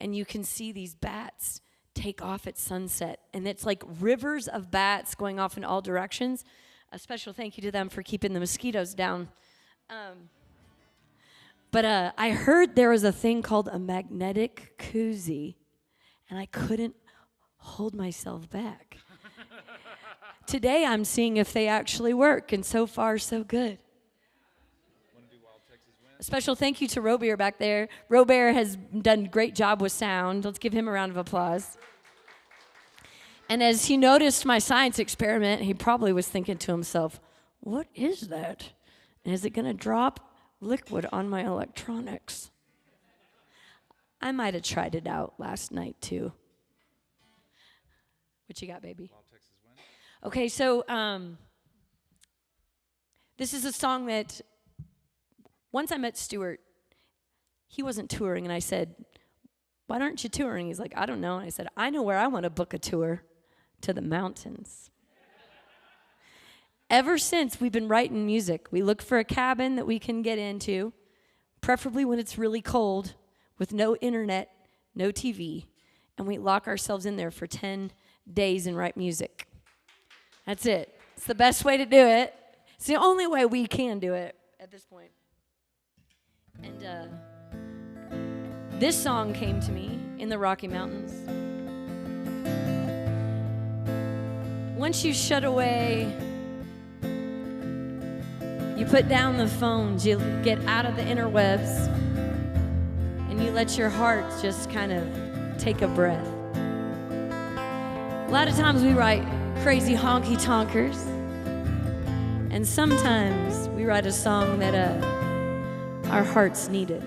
and you can see these bats take off at sunset. And it's like rivers of bats going off in all directions. A special thank you to them for keeping the mosquitoes down. But I heard there was a thing called a magnetic koozie, and I couldn't hold myself back. Today I'm seeing if they actually work, and so far so good. A special thank you to Robert back there. Robert has done a great job with sound. Let's give him a round of applause. And as he noticed my science experiment, he probably was thinking to himself, what is that? And is it going to drop liquid on my electronics? I might have tried it out last night, too. What you got, baby? Okay, so this is a song that once I met Stuart, he wasn't touring, and I said, why aren't you touring? He's like, I don't know. And I said, I know where I want to book a tour, to the mountains. Ever since, we've been writing music. We look for a cabin that we can get into, preferably when it's really cold, with no internet, no TV, and we lock ourselves in there for 10 days and write music. That's it. It's the best way to do it. It's the only way we can do it at this point. And this song came to me in the Rocky Mountains. Once you shut away, you put down the phones, you get out of the interwebs, and you let your heart just kind of take a breath. A lot of times we write crazy honky tonkers, and sometimes we write a song that our hearts needed.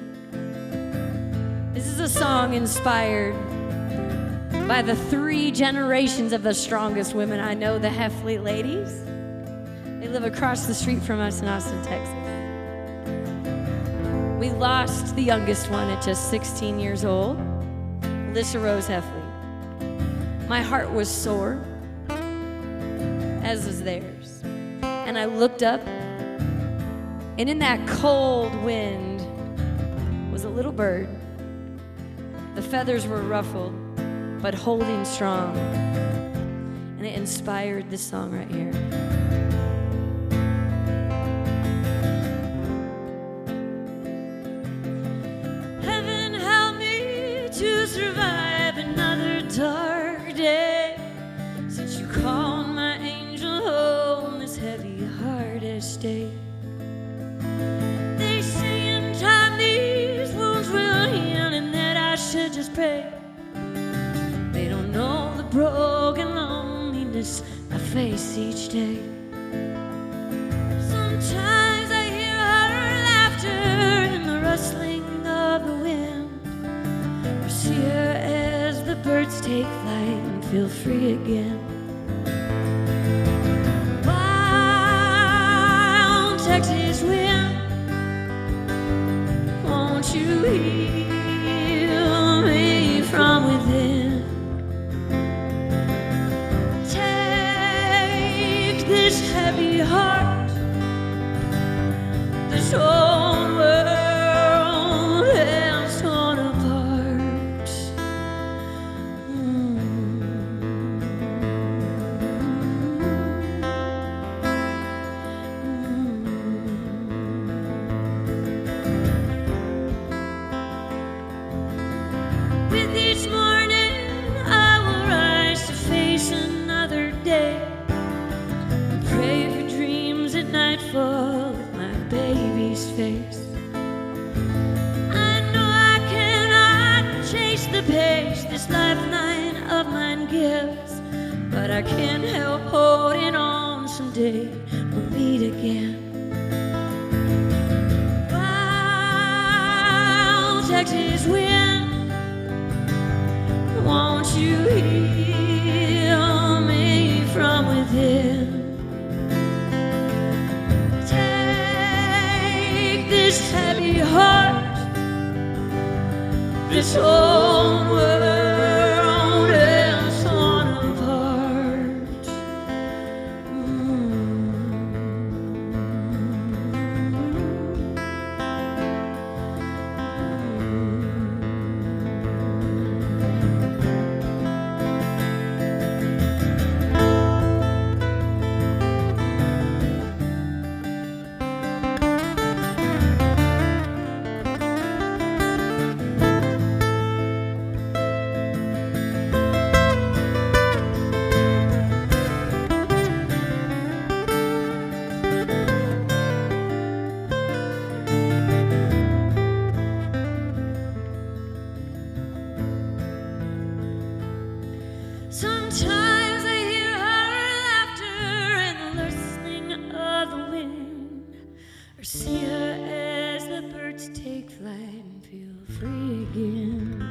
This is a song inspired by the 3 generations of the strongest women I know, the Heffley ladies. They live across the street from us in Austin, Texas. We lost the youngest one at just 16 years old, Alyssa Rose Heffley. My heart was sore, as was theirs. And I looked up, and in that cold wind was a little bird. The feathers were ruffled, but holding strong. And it inspired this song right here. Heaven help me to survive another dark day, since you called my angel home this heavy hearted state. They say in time these wounds will heal, and that I should just pray. They don't know the broken loneliness I face each day. Sometimes I hear her laughter in the rustling of the wind, or see her as the birds take flight and feel free again. Wild Texas wind, won't you heal me from within? This heavy heart, this whole world has torn apart. With each morning I will rise to face another day, pray for dreams at nightfall with my baby's face. I know I cannot chase the pace this lifeline of mine gives, but I can't help holding on. Someday we'll meet again. Wild Northeast wind, won't you heal me from within? Take this heavy heart, this whole world is torn apart. Sometimes I hear her laughter in the listening of the wind, or see her as the birds take flight and feel free again.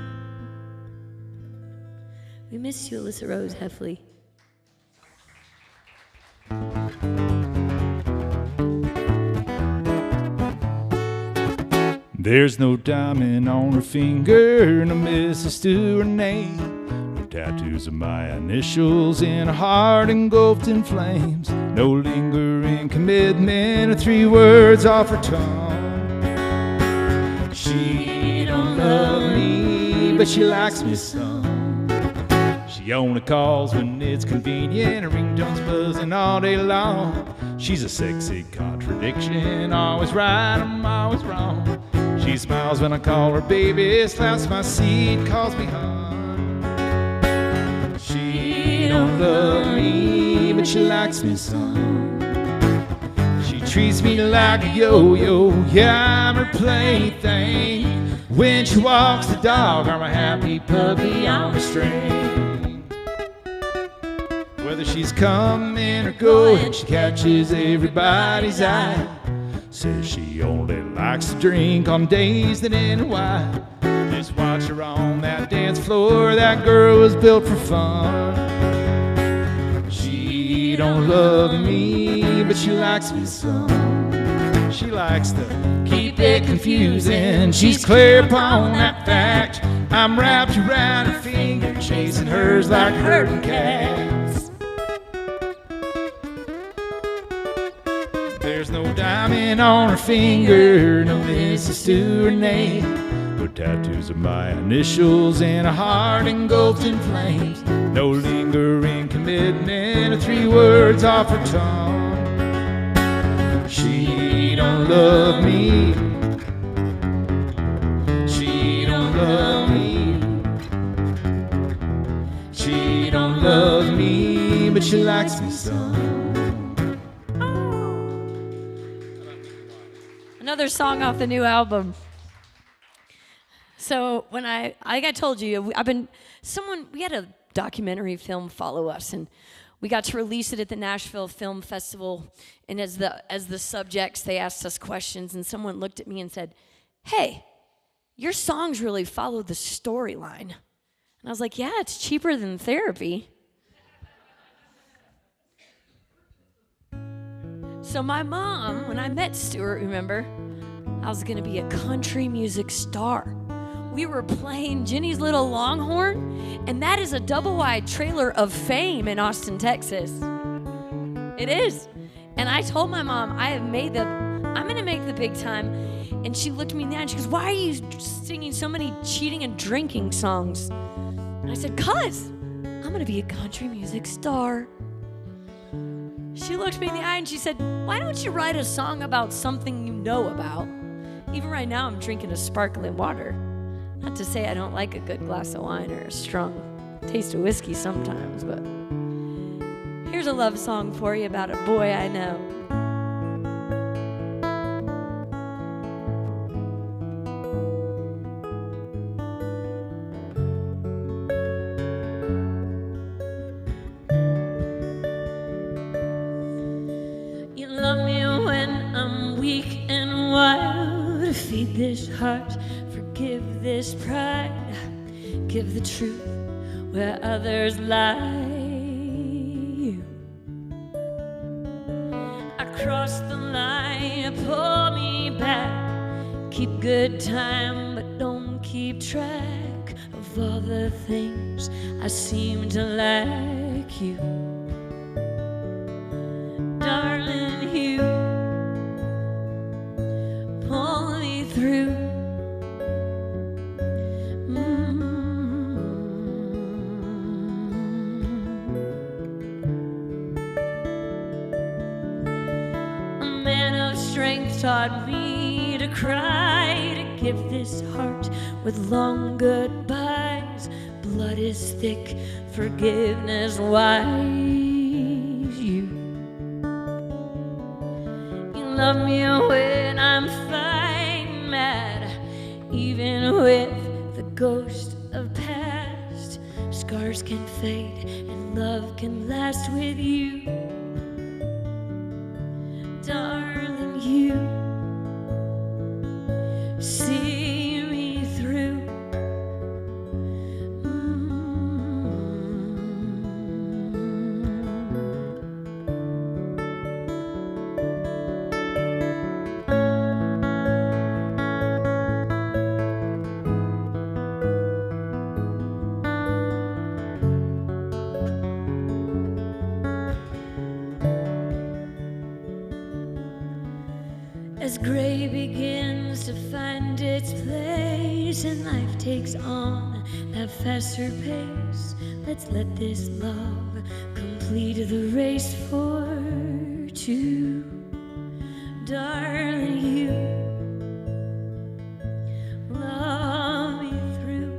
We miss you, Alyssa Rose Heffley. There's no diamond on her finger, no Mrs. Stu or name. No tattoos of my initials in a heart engulfed in flames. No lingering commitment or 3 words off her tongue. She don't love me, but she likes me some. She only calls when it's convenient, her ringtone's buzzing all day long. She's a sexy contradiction, always right, I'm always wrong. She smiles when I call her baby, slaps my seat, calls me hon. She don't love me, but she likes me some. She treats me like a yo-yo, yeah, I'm her plaything. When she walks the dog, I'm a happy puppy on a string. Whether she's coming or going, she catches everybody's eye. Says she only likes to drink on days that end wide. Just watch her on that dance floor, that girl was built for fun. She don't love me, but she likes me some. She likes to keep it confusing, she's clear upon that fact. I'm wrapped around her finger, chasing hers like herding cats. There's no diamond on her finger, no Mrs. Stu or name. No tattoos of my initials in a heart engulfed in flames. No lingering commitment or 3 words off her tongue. She don't love me. She don't love me. She don't love me, but she likes me some. Another song off the new album. So when I told you, we had a documentary film follow us, and we got to release it at the Nashville Film Festival. And as the subjects, they asked us questions, and someone looked at me and said, "Hey, your songs really follow the storyline." And I was like, "Yeah, it's cheaper than therapy." So my mom, when I met Stuart, remember, I was gonna be a country music star. We were playing Jenny's Little Longhorn, and that is a double-wide trailer of fame in Austin, Texas. It is. And I told my mom, I'm gonna make the big time. And she looked me in the eye and she goes, "Why are you singing so many cheating and drinking songs?" And I said, "'Cause I'm gonna be a country music star." She looked me in the eye and she said, "Why don't you write a song about something you know about?" Even right now, I'm drinking a sparkling water. Not to say I don't like a good glass of wine or a strong taste of whiskey sometimes, but here's a love song for you about a boy I know. You love me when I'm weak and wild. Feed this heart, forgive this pride, give the truth where others lie. You across the line, pull me back. Keep good time, but don't keep track of all the things I seem to lack. You, darling, you pull me through. Strength taught me to cry, to give this heart with long goodbyes. Blood is thick, forgiveness wise. You love me when I'm fine, mad, even with the ghost of past. Scars can fade and love can last with you, darling. You see me through. As gray begins to find its place and life takes on that faster pace, let's let this love complete the race for two. Darling, you love me through.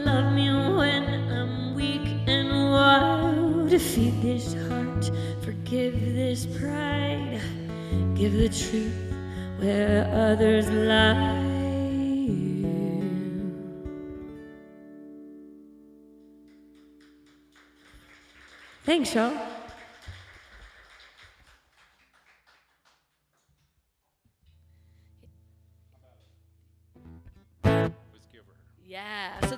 Love me when I'm weak and wild. Defeat this heart, forgive this pride. Give the truth where others lie. Thanks, y'all. Yeah, so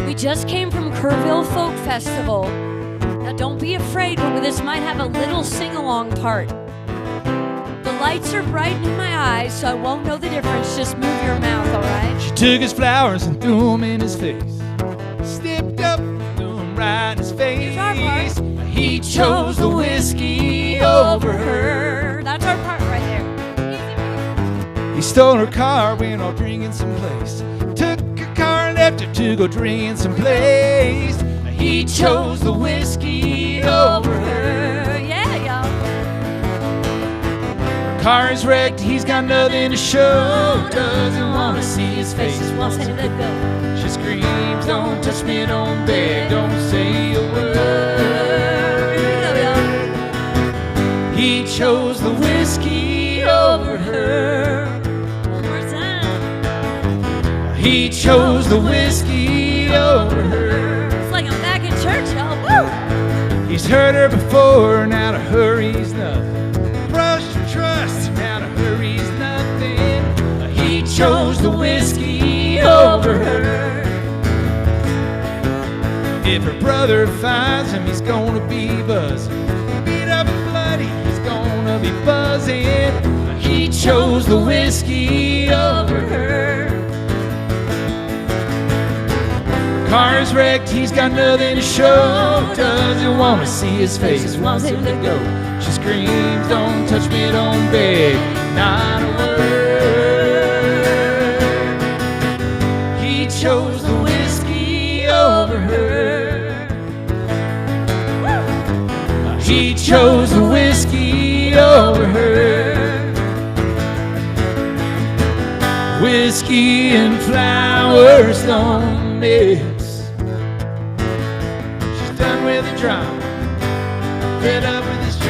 we just came from Kerrville Folk Festival. Now don't be afraid, but this might have a little sing-along part. The lights are bright in my eyes, so I won't know the difference. Just move your mouth, all right? She took his flowers and threw them in his face. Stepped up, threw them right in his face. Here's our part. He chose the whiskey over her. That's our part right there. He stole her car, went off drinking someplace. Took her car, left her to go drinking someplace. He chose the whiskey over her. Yeah, y'all. Her car is wrecked, he's got nothing to show. Doesn't want to see his face, Just wants to let go. She screams, don't touch me, don't beg, don't say a word. He chose the whiskey over her. One more time. He chose the whiskey over her. It's like I'm back in church, y'all. Woo! He's heard her before, now to her he's nothing. Brushed her trust, now to her he's nothing. He chose the whiskey over her. If her brother finds him, he's gonna be buzzing. Beat up and bloody, he's gonna be buzzing. He chose the whiskey over her. Car's wrecked, he's got nothing to show. Doesn't want to see his face, wants him to go. She screams, don't touch me, don't beg, not a word. He chose the whiskey over her. He chose the whiskey over her. Whiskey and flowers don't mix. She's done with the drama, fed up with the strings.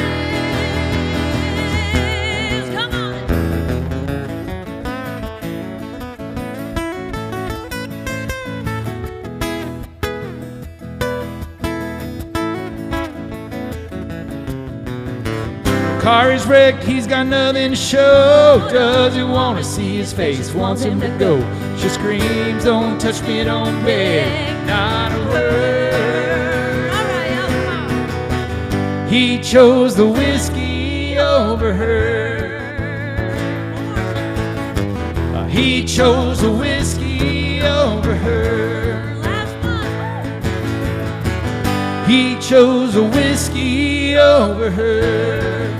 Come on. Car is wrecked, he's got nothing to show. Doesn't want to see his face, wants him to go. She screams, don't touch me, don't beg, not a word. He chose the whiskey over her. He chose the whiskey over her. He chose the whiskey over her.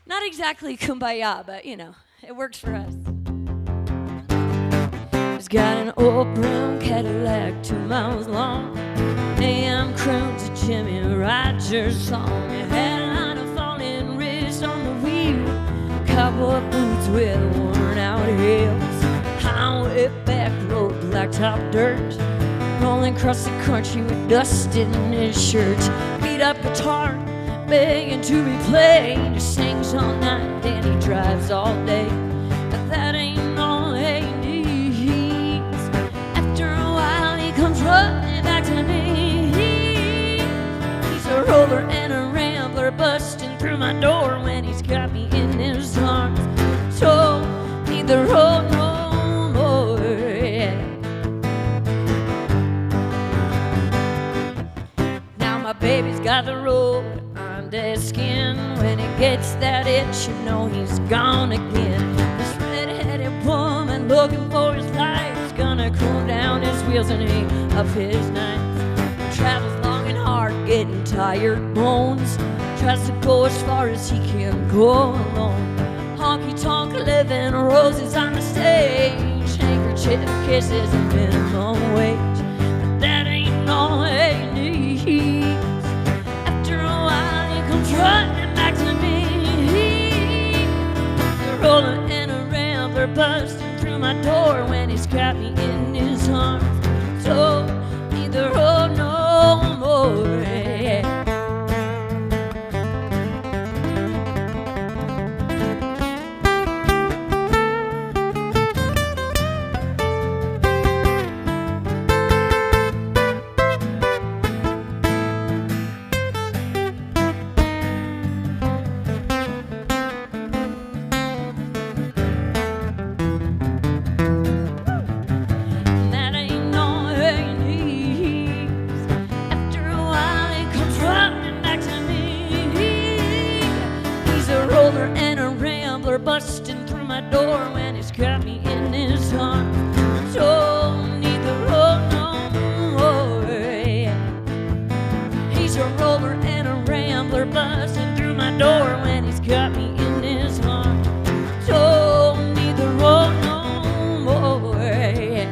Not exactly kumbaya, but you know, it works for us. He's got an old brown Cadillac 2 miles long. AM croons a Jimmy Rogers song. He had a line of falling wrist on the wheel, cowboy boots with worn out heels, highway back road, blacktop dirt, rolling across the country with dust in his shirt. Beat up guitar, begging to be played. He sings all night and he drives all day. But that ain't all he needs. After a while he comes running back to me. He's a roller and a rambler, busting through my door when he's got me in his arms. So need the road no more. Yeah. Now my baby's got the road under his skin. When he gets that itch, you know he's gone again. This red-headed woman looking for his life is gonna cool down his wheels and hang up his knife. Travels long and hard, getting tired bones. Tries to go as far as he can go alone. Honky-tonk living, roses on the stage, handkerchief kisses and minimum wage. But that ain't all he needs. After a while he comes running back to me. The roller and a rambler busting through my door when he's got me in his arms. So need the road no more. Yeah. Busting through my door when he's got me in his arms. So need the road no more. Yeah. He's a roller and a rambler, busting through my door when he's got me in his arms. So need the road no more. Yeah.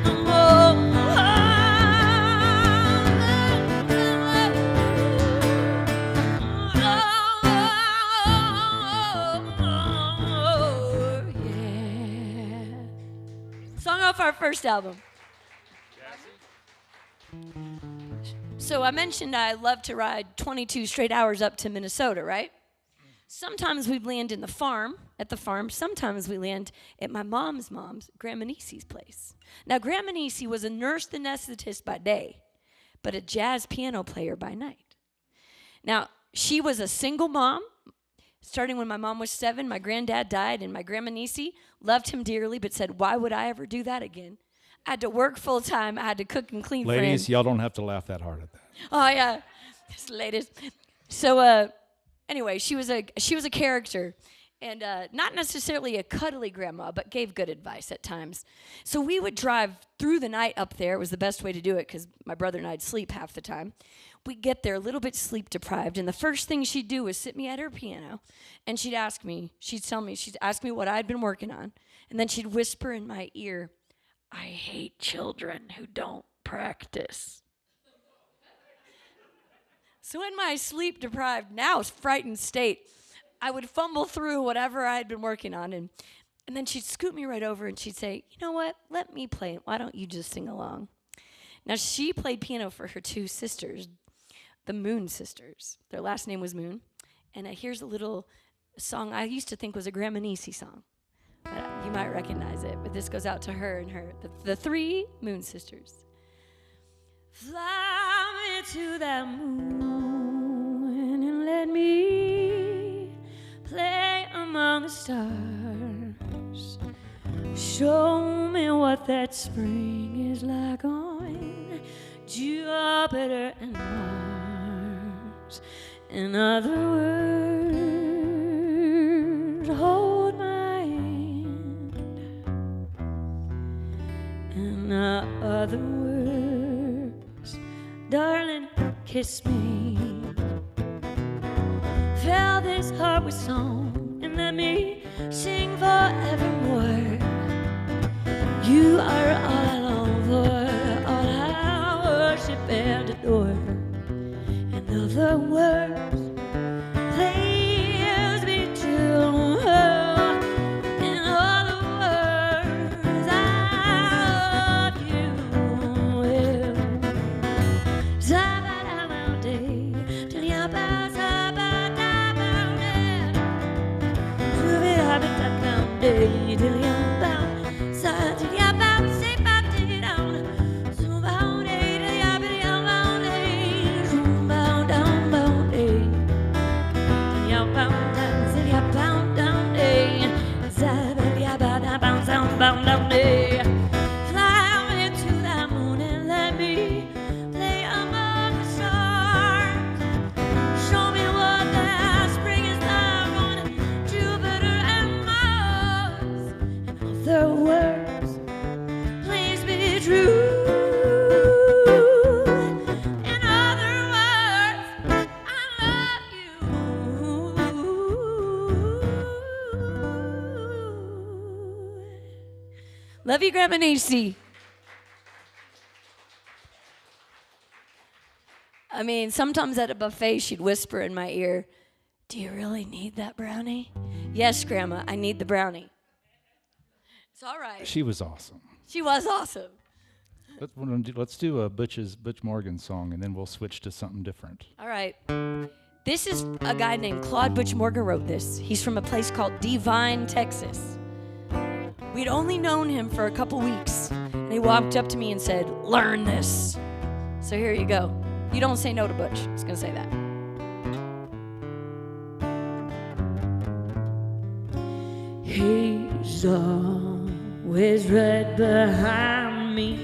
No more. Song off our first album. So I mentioned I love to ride 22 straight hours up to Minnesota, right? Sometimes we land at the farm. Sometimes we land at my mom's, Grandma Niecy's place. Now, Grandma Niecy was a nurse anesthetist by day, but a jazz piano player by night. Now, she was a single mom. Starting when my mom was 7, my granddad died, and my Grandma Niecy loved him dearly, but said, why would I ever do that again? I had to work full time. I had to cook and clean for him. Ladies, y'all don't have to laugh that hard at that. Oh, yeah. Just ladies. So, anyway, she was a character, and not necessarily a cuddly grandma, but gave good advice at times. So we would drive through the night up there. It was the best way to do it because my brother and I'd sleep half the time. We'd get there a little bit sleep deprived, and the first thing she'd do was sit me at her piano, and she'd ask me what I'd been working on, and then she'd whisper in my ear, I hate children who don't practice. So in my sleep-deprived, now frightened state, I would fumble through whatever I had been working on, and then she'd scoop me right over, and she'd say, you know what, let me play it. Why don't you just sing along? Now, she played piano for her 2 sisters, the Moon sisters. Their last name was Moon. And here's a little song I used to think was a Grandma Niecy song. But You might recognize it, but this goes out to her and the three Moon Sisters. Fly me to that moon and let me play among the stars. Show me what that spring is like on Jupiter and Mars. In other words, hold my hand. In other words, darling, kiss me. Fill this heart with song and let me sing forevermore. You are all I long for, all I worship and adore. In other words, please be true. In other words, I love you. Zabba-dabba-day, till-ya-ba-zabba-dabba-day. Zubby-dabba-dabba-day, till-ya-ba- Fly me to that moon and let me play among the stars. Show me what that spring is like on Jupiter and Mars. In other words, please be true. In other words, I love you. Love you, Grandma Nancy. I mean, sometimes at a buffet, she'd whisper in my ear, "Do you really need that brownie?" "Yes, Grandma, I need the brownie." It's all right. She was awesome. She was awesome. Let's do a Butch Morgan song, and then we'll switch to something different. All right. This is a guy named Claude Butch Morgan wrote this. He's from a place called Devine, Texas. We'd only known him for a couple weeks, and he walked up to me and said, "Learn this." So here you go. You don't say no to Butch. It's going to say that. He's always right behind me,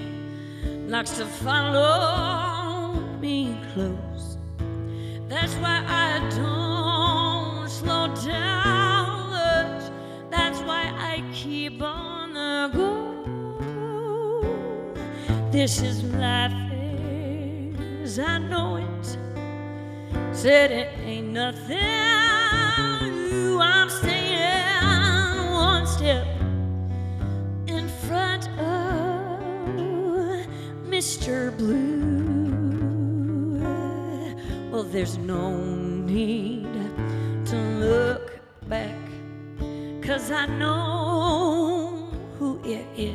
likes to follow me close. That's why I don't slow down much. That's why I keep on the go. This is life as I know it. Said it ain't nothing new. I'm staying one step in front of Mr. Blue. Well, there's no need to look back, 'cause I know who it is.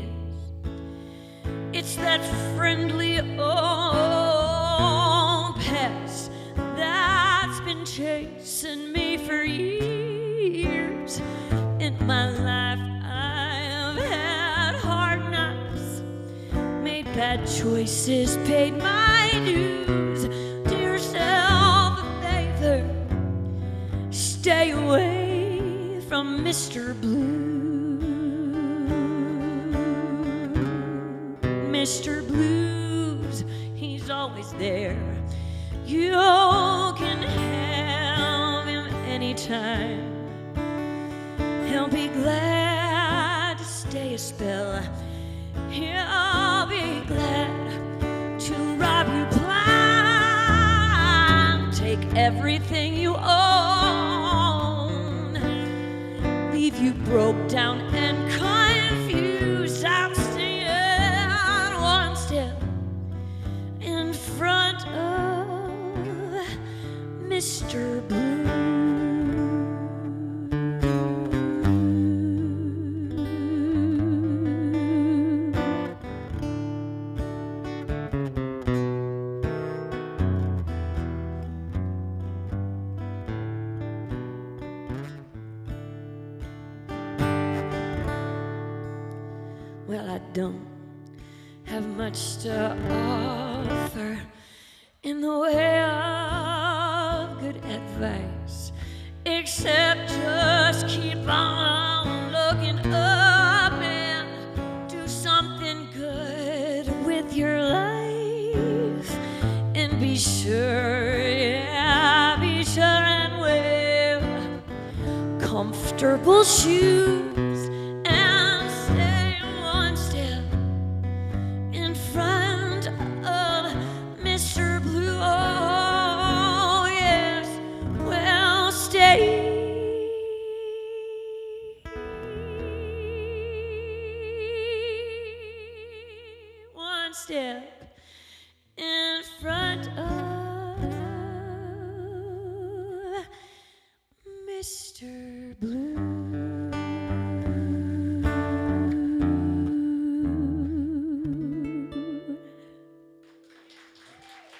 It's that friendly old past that's been chasing me for years. In my life I've had hard knocks, made bad choices, paid my dues. Do yourself a favor, stay away from Mr. Blue. Mr. Blues, he's always there. You can have him anytime. He'll be glad to stay a spell. He'll be glad to rob you blind, take everything you own, leave you broke down and confused. I'm staying one step in front of Mr. Blue. Well, I don't have much to offer in the way of good advice, except just keep on looking up and do something good with your life. And be sure, yeah, be sure and wear comfortable shoes and stay one step in front of Mr. Blue. Oh, yes, well, stay one step in front of Mr. Blue.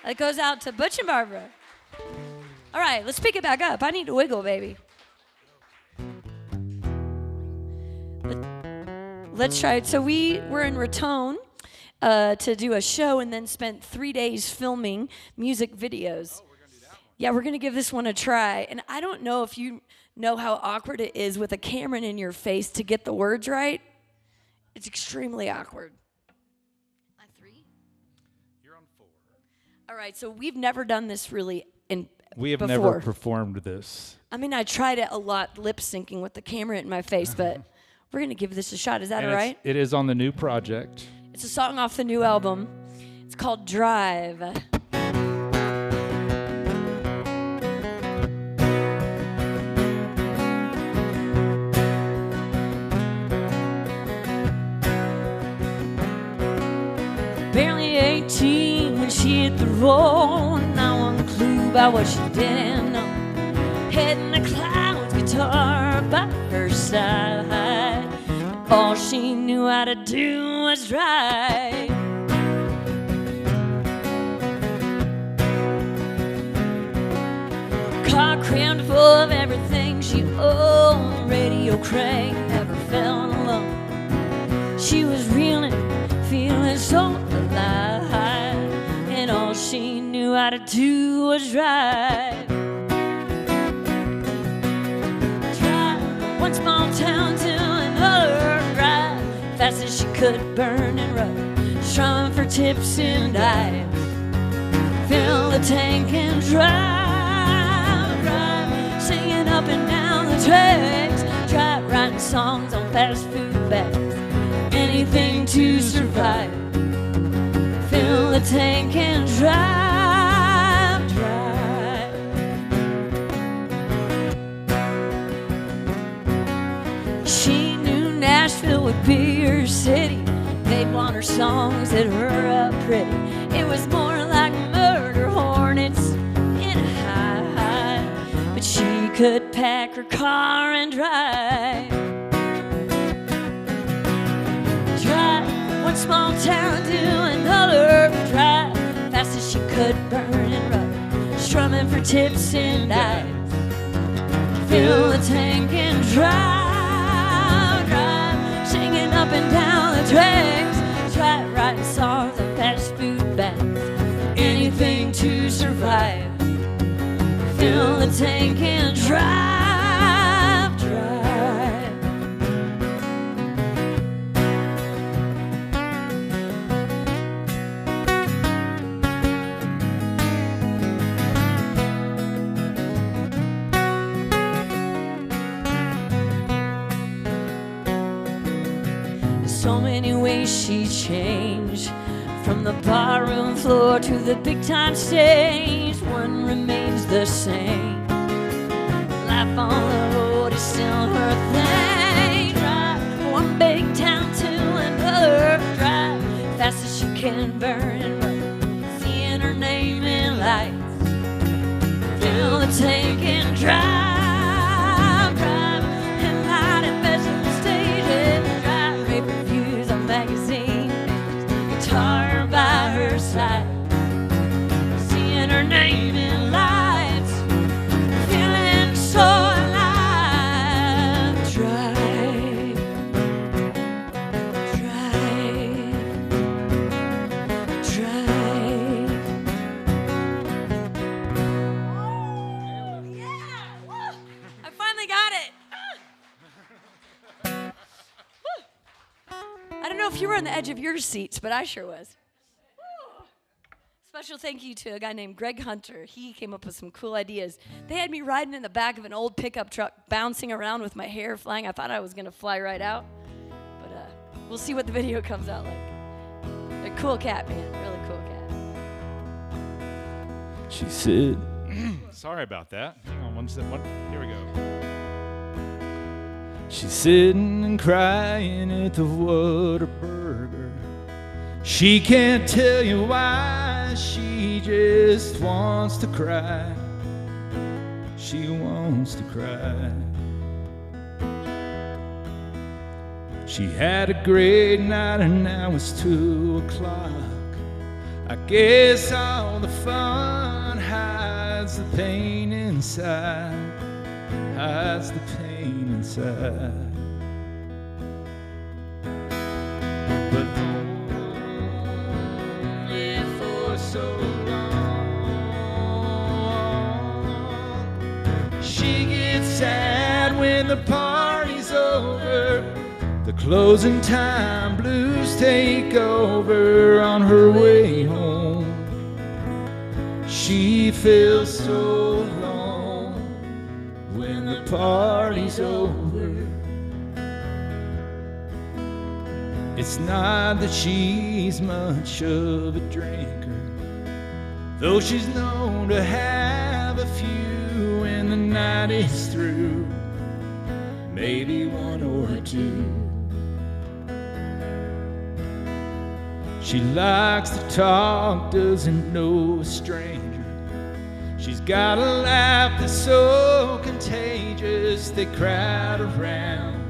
That goes out to Butch and Barbara. All right, let's pick it back up. I need to wiggle, baby. Let's try it. So we were in Raton to do a show and then spent 3 days filming music videos. We're gonna do that one. Yeah, we're going to give this one a try. And I don't know if you know how awkward it is with a camera in your face to get the words right. It's extremely awkward. On 3? You're on 4. All right, so we've never done this really We have before. never performed this. I mean, I tried it a lot lip syncing with the camera in my face, but we're going to give this a shot. Is that And all right? it is on the new project. It's a song off the new album. It's called Drive. Barely 18 when she hit the road. Not one clue about what she didn't know. Head in the clouds, guitar by her side. All she knew how to do was drive. Car crammed full of everything she owned. Radio crank, never felt alone. She was reeling, feeling so alive. And all she knew how to do was drive. Drive one small town to another, drive fast as she could, burn and rub, strumming for tips and dives. Fill the tank and drive, drive, singing up and down the tracks. Drive, writing songs on fast food bags, anything to survive. Fill the tank and drive, drive. She knew Nashville would be her city. They'd want her songs that her up pretty. It was more like murder hornets in a high, but she could pack her car and drive. Drive one small town to another, drive fast as she could, burn and rub, strumming for tips and dives. Fill the tank and drive, drive, singing up and down the tracks. Drive, writing songs on fast food bags, anything to survive. Fill the tank and drive, drive. So many ways she changed, from the barroom floor to the big time stage. One remains the same. Life on the road is still her thing. Drive one big town to another, drive fast as she can, burn and run, seeing her name in lights. Fill the tank and drive, drive, and light and measure the stages. Drive, rate reviews on magazine, guitar by her side, seeing her name in lights, feeling so alive. if you were on the edge of your seats, but I sure was. Special thank you to a guy named Greg Hunter. He came up with some cool ideas. They had me riding in the back of an old pickup truck, bouncing around with my hair flying. I thought I was going to fly right out. But we'll see what the video comes out like. A cool cat, man. Really cool cat. She said, sorry about that. Hang on one second. Here we go. She's sitting and crying at the Whataburger. She can't tell you why, she just wants to cry. She wants to cry. She had a great night and now it's 2 o'clock. I guess all the fun hides the pain inside, hides the pain inside. But so long. She gets sad when the party's over. The closing time blues take over on her way home. She feels so alone when the party's over. It's not that she's much of a drinker, though she's known to have a few when the night is through, maybe 1 or 2. She likes to talk, doesn't know a stranger. She's got a laugh that's so contagious, they crowd around,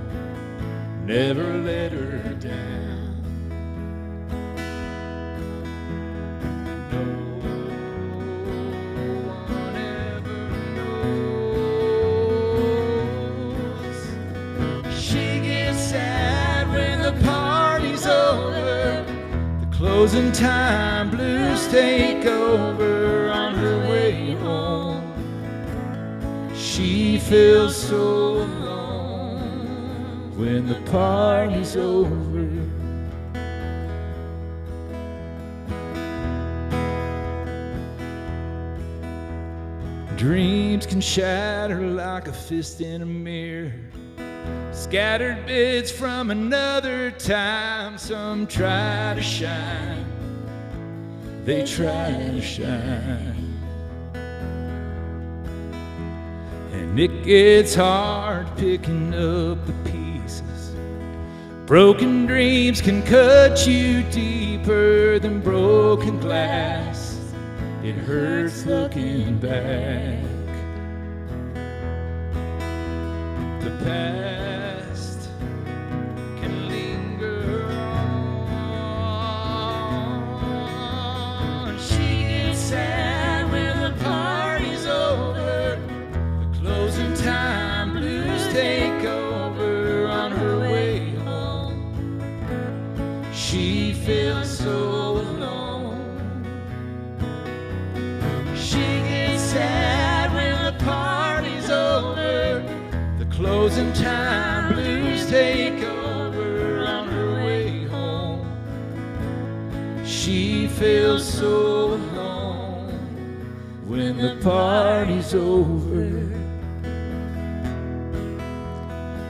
never let her down. Closing time blues take over on her way home. She feels so alone when the party's over. Dreams can shatter like a fist in a mirror, scattered bits from another time. Some try to shine, they try to shine, and it gets hard picking up the pieces. Broken dreams can cut you deeper than broken glass. It hurts looking back. The past can linger on. She gets sad when the party's over. The closing time blues take over on her way home. She feels so alone. She gets sad when the party's over. Closing time blues take over on her way home. She feels so alone when the party's over.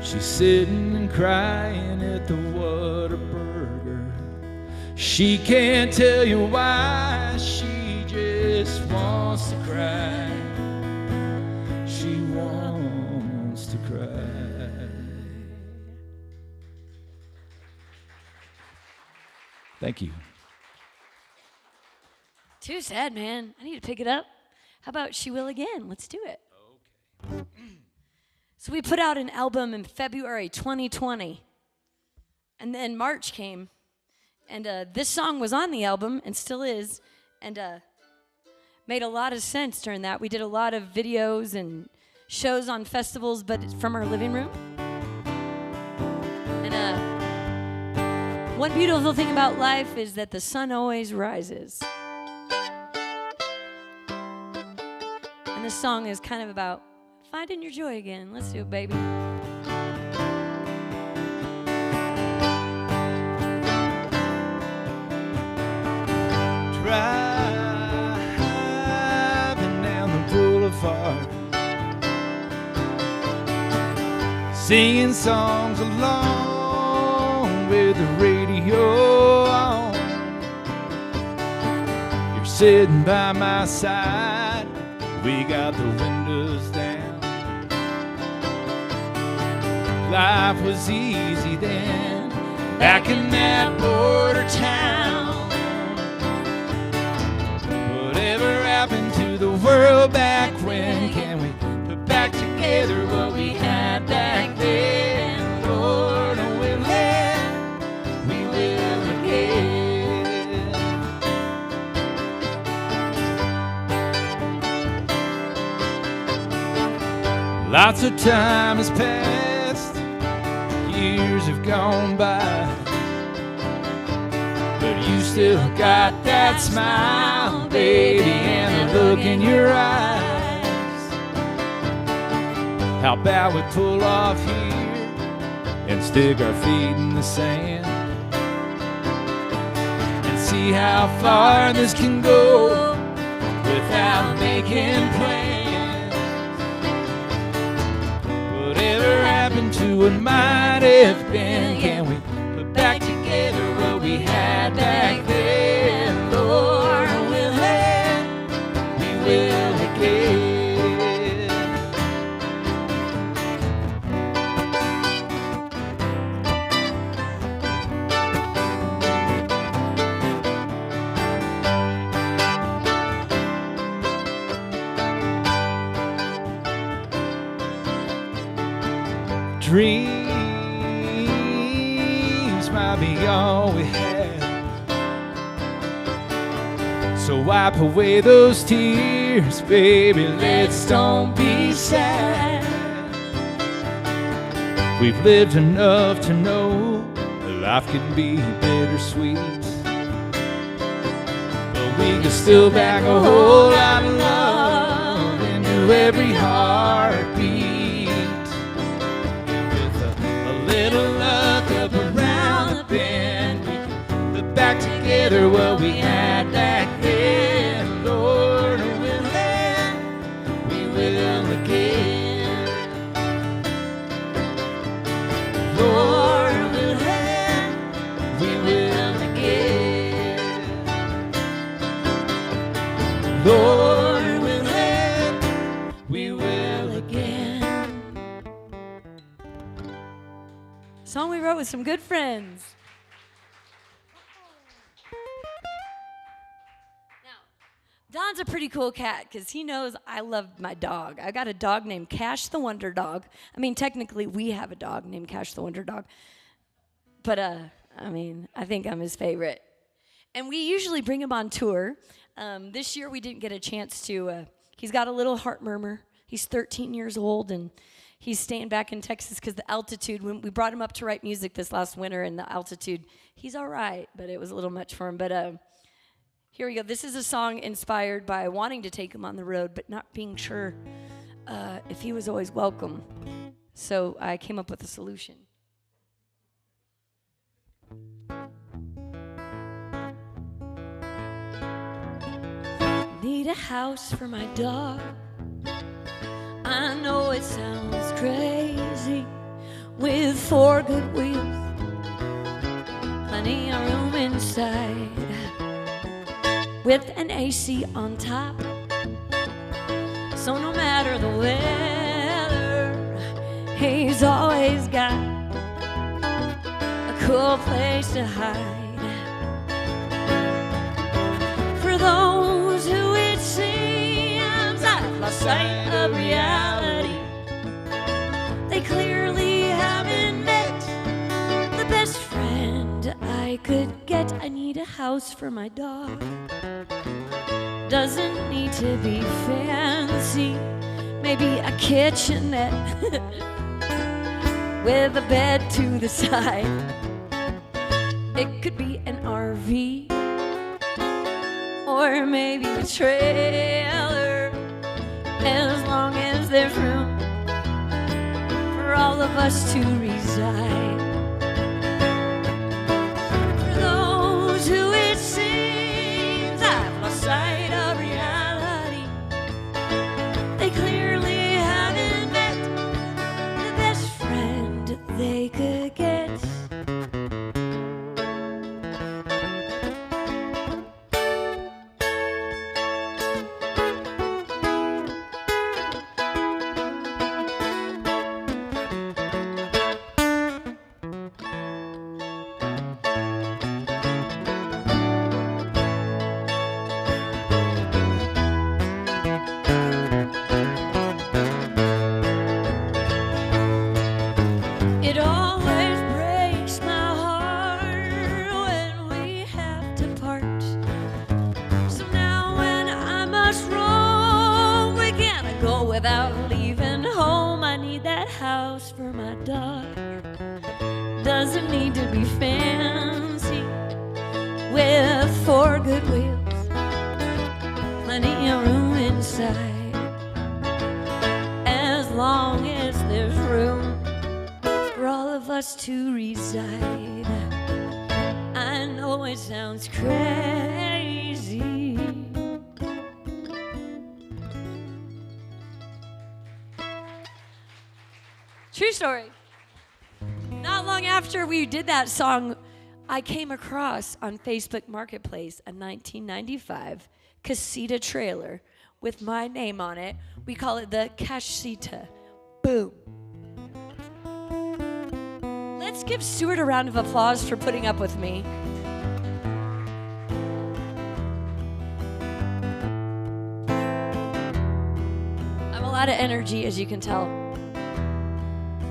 She's sitting and crying at the Whataburger. She can't tell you why, she just wants to cry. She wants to cry. Thank you. Too sad, man. I need to pick it up. How about She Will Again? Let's do it. Okay. So we put out an album in February 2020. And then March came. And this song was on the album and still is. And made a lot of sense during that. We did a lot of videos and shows on festivals, but from our living room. And one beautiful thing about life is that the sun always rises. And this song is kind of about finding your joy again. Let's do it, baby. singing songs along with the radio on. You're sitting by my side, we got the windows down. Life was easy then, back in that border town. Whatever happened to the world back when? Can we put back together what we had back then? Lord, oh, we'll let, we will again. Lots of time has passed, years have gone by, but you still got that smile, baby, and the look in your eyes. How about we pull off here and stick our feet in the sand and see how far this can go without making plans. Whatever happened to what might have been? Can we put back together what we had back then? Lord, we'll have, we will again. Dreams might be all we had, so wipe away those tears, baby, let's don't be sad. We've lived enough to know that life can be bittersweet, but we can still back a whole lot of love into every heartbeat. Little luck up around the bend, we can put back together what we had back then. Lord, we'll let, we will again. Lord, we'll let, we will again. Lord, we'll let, we will again. Song we wrote with some good friends. Now, Don's a pretty cool cat because he knows I love my dog. I got a dog named Cash the Wonder Dog. I mean, technically, we have a dog named Cash the Wonder Dog. But, I think I'm his favorite. And we usually bring him on tour. This year, we didn't get a chance to. He's got a little heart murmur. He's 13 years old, and he's staying back in Texas because the altitude, when we brought him up to write music this last winter, and the altitude, he's all right, but it was a little much for him. But here we go. This is a song inspired by wanting to take him on the road, but not being sure if he was always welcome. So I came up with a solution. Need a house for my dog. I know it sounds crazy, with 4 good wheels, plenty of room inside, with an AC on top, so no matter the weather, he's always got a cool place to hide. For those who it seems I've lost sight of reality, they clearly haven't met the best friend I could get. I need a house for my dog. Doesn't need to be fancy, maybe a kitchenette with a bed to the side. It could be an RV or maybe a trailer, as long as there's room for all of us to reside. For those who it seems I've lost sight of reality, they clearly haven't met the best friend not dark. Doesn't need to be fancy, with 4 good wheels, plenty of room inside. As long as there's room for all of us to reside. I know it sounds crazy. True story. Not long after we did that song, I came across on Facebook Marketplace a 1995 casita trailer with my name on it. We call it the Cashita. Boom. Let's give Stuart a round of applause for putting up with me. I have a lot of energy, as you can tell.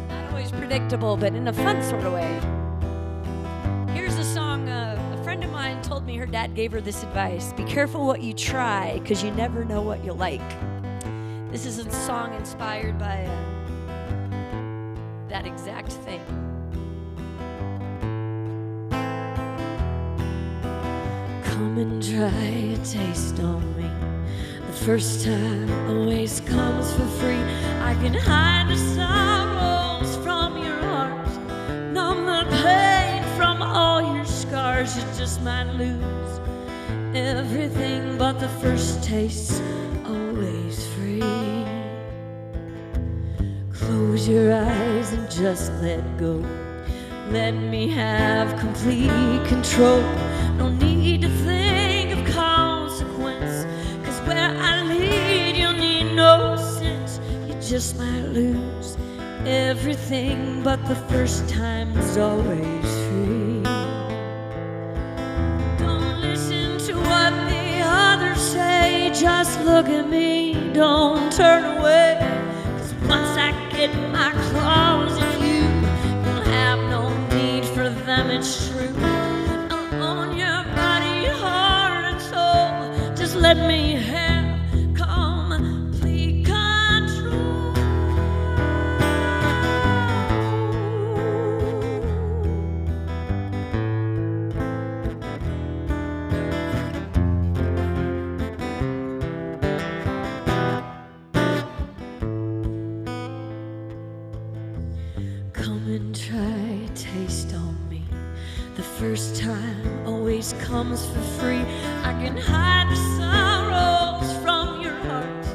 Not always predictable, but in a fun sort of way. Here's a song a friend of mine told me her dad gave her this advice. Be careful what you try, because you never know what you'll like. This is a song inspired by that exact thing. Come and try a taste on me. The first time always comes for free. I can hide the sorrows from your heart, numb the pain from all your scars. You just might lose everything, but the first taste's always free. Close your eyes and just let go. Let me have complete control. No need to think of consequence, 'cause where I lead you'll need no sense. You just might lose everything, but the first time is always free. Don't listen to what the others say, just look at me, don't turn away. 'Cause once I get my claws in you, you'll have no need for them, it's true. Let me have complete control. Come and try a taste on me. The first time always comes for free. I can hide the sorrows from your heart,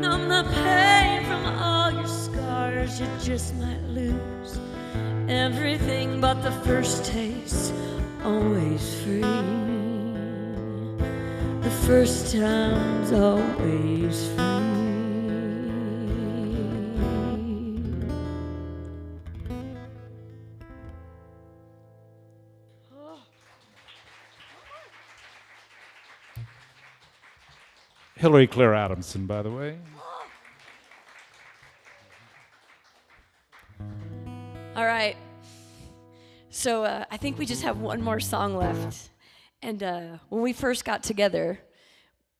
numb the pain from all your scars. You just might lose everything, but the first taste always free. The first time's always free. Hillary Claire Adamson, by the way. All right. So I think we just have one more song left. And when we first got together,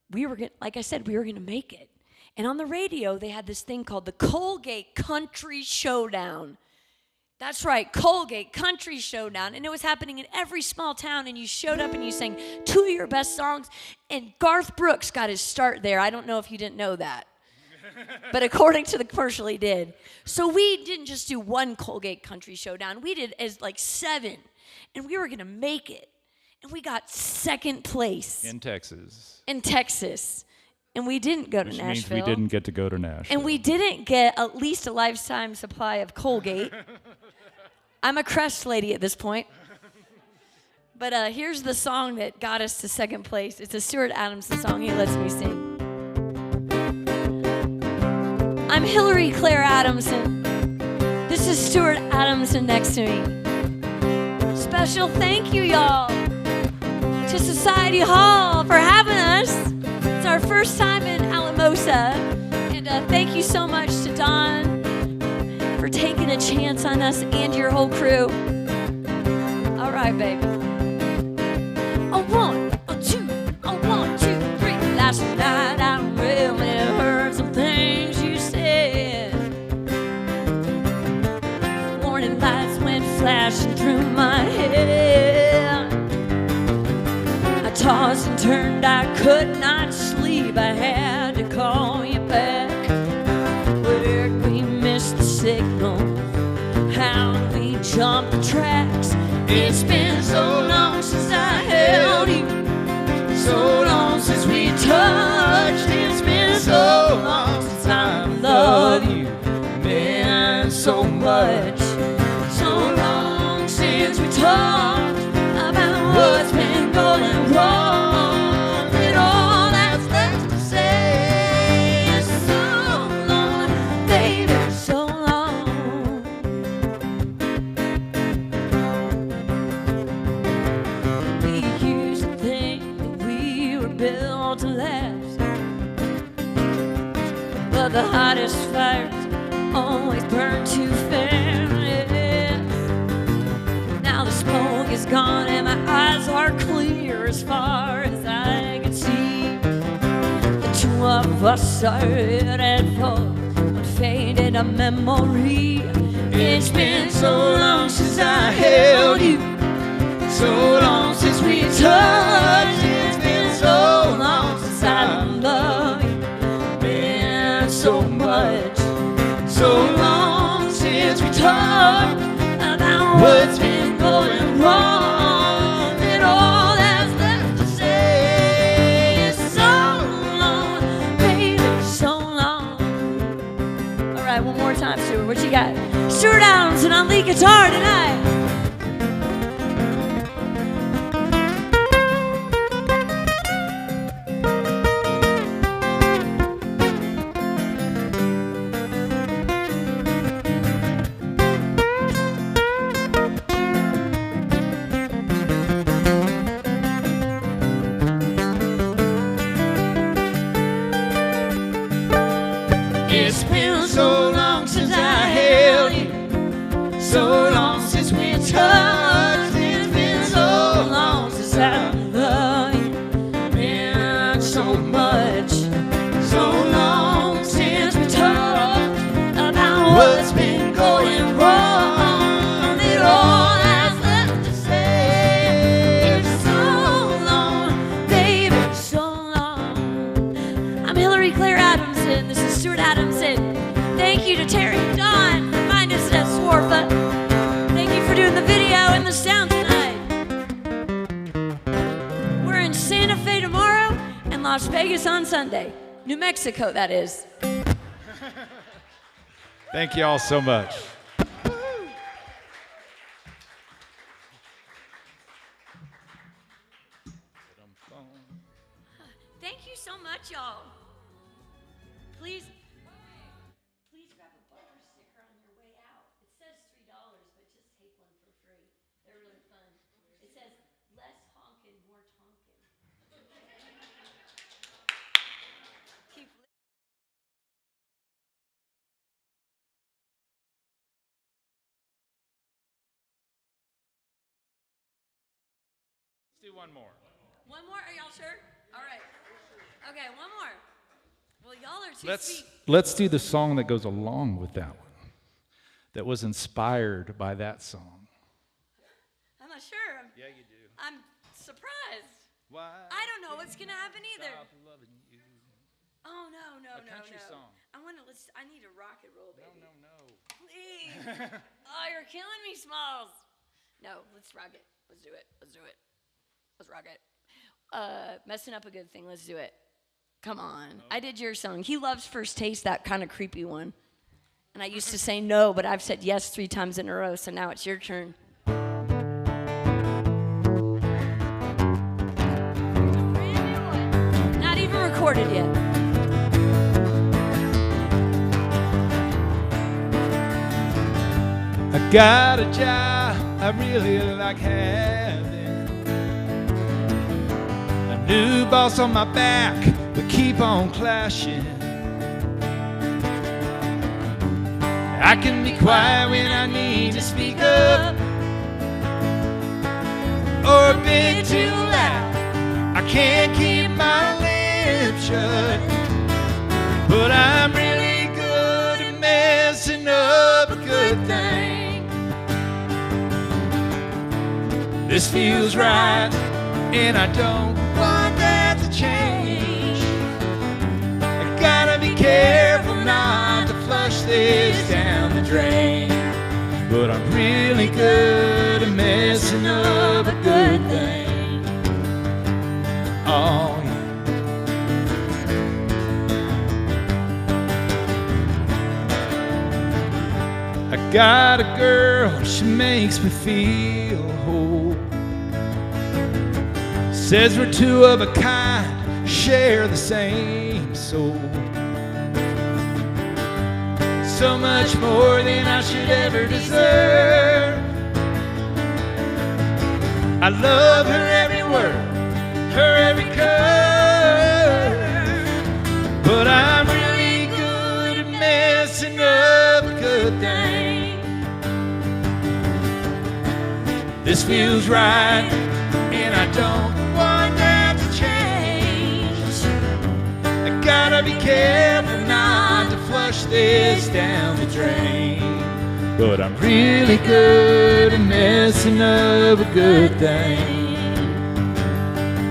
we were like I said, we were gonna make it. And on the radio, they had this thing called the Colgate Country Showdown. That's right, Colgate Country Showdown. And it was happening in every small town, and you showed up and you sang 2 of your best songs. And Garth Brooks got his start there. I don't know if you didn't know that. But according to the commercial, he did. So we didn't just do one Colgate Country Showdown. We did as like 7. And we were going to make it. And we got 2nd place. In Texas. In Texas. And we didn't go to Which Nashville. means we didn't get to go to Nashville. And we didn't get at least a lifetime supply of Colgate. I'm a Crest lady at this point. But here's the song that got us to 2nd place. It's a Stuart Adamson song he lets me sing. I'm Hillary Claire Adamson. This is Stuart Adamson next to me. Special thank you, y'all, to Society Hall for having us. It's our first time in Alamosa. And thank you so much to Don for taking a chance on us and your whole crew. All right, baby. A 1, a 2, a 1, 2, 3. Last night I really heard some things you said. warning lights went flashing through my head. I tossed and turned, I could not sleep. I had to call you back. Where'd we miss the signal? How did we jump the tracks? It's been so long since I held you, so long since we touched. It's been so long since I loved you, man, so much. So long since we talked about what's been going wrong, and all that's left to say is so long, baby, so long. We used to think that we were built to last, but the hottest fires always burn too fast. Now the smoke is gone and my eyes are clear as far as I can see. The two of us are headed for what faded a memory. It's been so long since I held you, so long since we touched. It's been so long since I loved you, man, so much. So long since we talked about what's been going wrong, and all that's left to say is so long, baby, so long. All right, one more time, Stuart. What you got? Stuart Adams and on lead guitar tonight. It's been so long since I held you, so long since we touched. It's been so long since I loved you, man, so much. So long since we talked about what's been going wrong, and all that's left to say is so long, baby, so long. I'm Hillary Claire Adamson. This is Stuart Adamson. Thank you to Terry and Don for finding us at Swarfa. Thank you for doing the video and the sound tonight. We're in Santa Fe tomorrow and Las Vegas on Sunday. New Mexico, that is. Thank you all so much. Thank you so much, y'all. Please grab a bumper sticker on your way out. It says $3, but just take one for free. They're really fun. It says less honking, more tonking. Keep Let's do one more. One more? Are y'all sure? All right. Okay, one more. Well, y'all are too sweet. Let's do the song that goes along with that one, that was inspired by that song. I'm not sure. Yeah, you do. I'm surprised. Why? I don't know what's gonna happen either. Stop loving you. Oh no, no, A no, country no. song. I need a rock and roll, baby. No. Please. Oh, you're killing me, Smalls. No, let's rock it. Let's do it. Let's rock it. Messing up a good thing. Let's do it. Come on. I did your song. He loves First Taste, that kind of creepy one. And I used to say no, but I've said yes 3 times in a row, so now it's your turn. Brand new one. Not even recorded yet. I got a job I really like having. A new boss on my back, we keep on clashing. I can be quiet when I need to speak up, or a bit too loud. I can't keep my lips shut, but I'm really good at messing up a good thing. This feels right, and I don't want that to change. I gotta be careful not to flush this down the drain. But I'm really good at messing up a good thing. Oh, yeah. I got a girl, she makes me feel whole. Says we're two of a kind, share the same soul. So much more than I should ever deserve. I love her every word, her every curve. But I'm really good at messing up a good thing. This feels right, and I don't want that to change. I gotta be careful not to flush this down the drain. But I'm really good at messing up a good thing.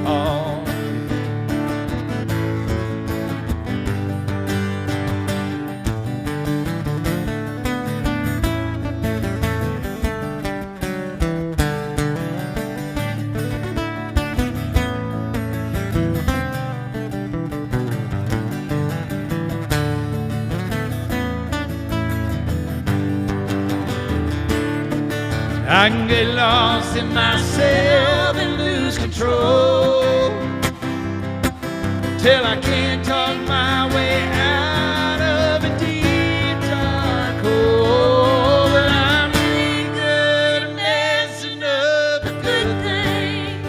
Oh. I can get lost in myself and lose control till I can't talk my way out of a deep dark hole. But I'm really good at messing up a good thing.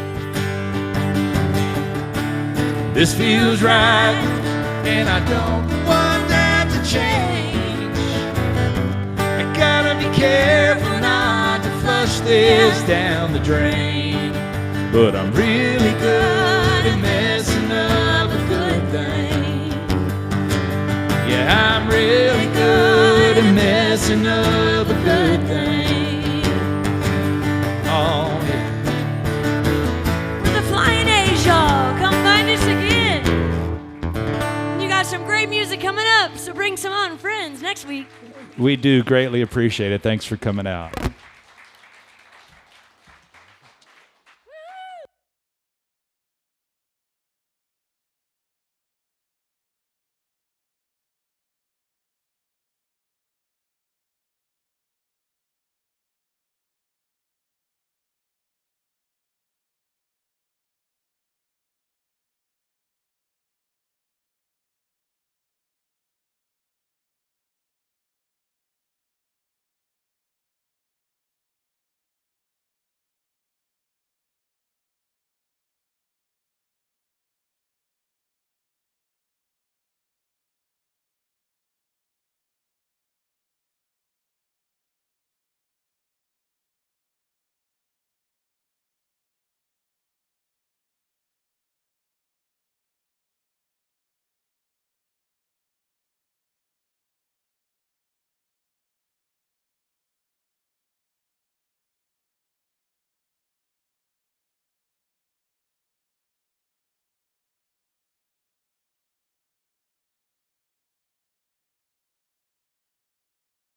This feels right, and I don't want that to change. I gotta be careful not to flush this down the drain. But I'm really good at messing up a good thing. Yeah, I'm really good at messing up a good thing. Oh, yeah. We're the Flyin A's, y'all. Come find us again. You got some great music coming up, so bring some on friends next week. We do greatly appreciate it. Thanks for coming out.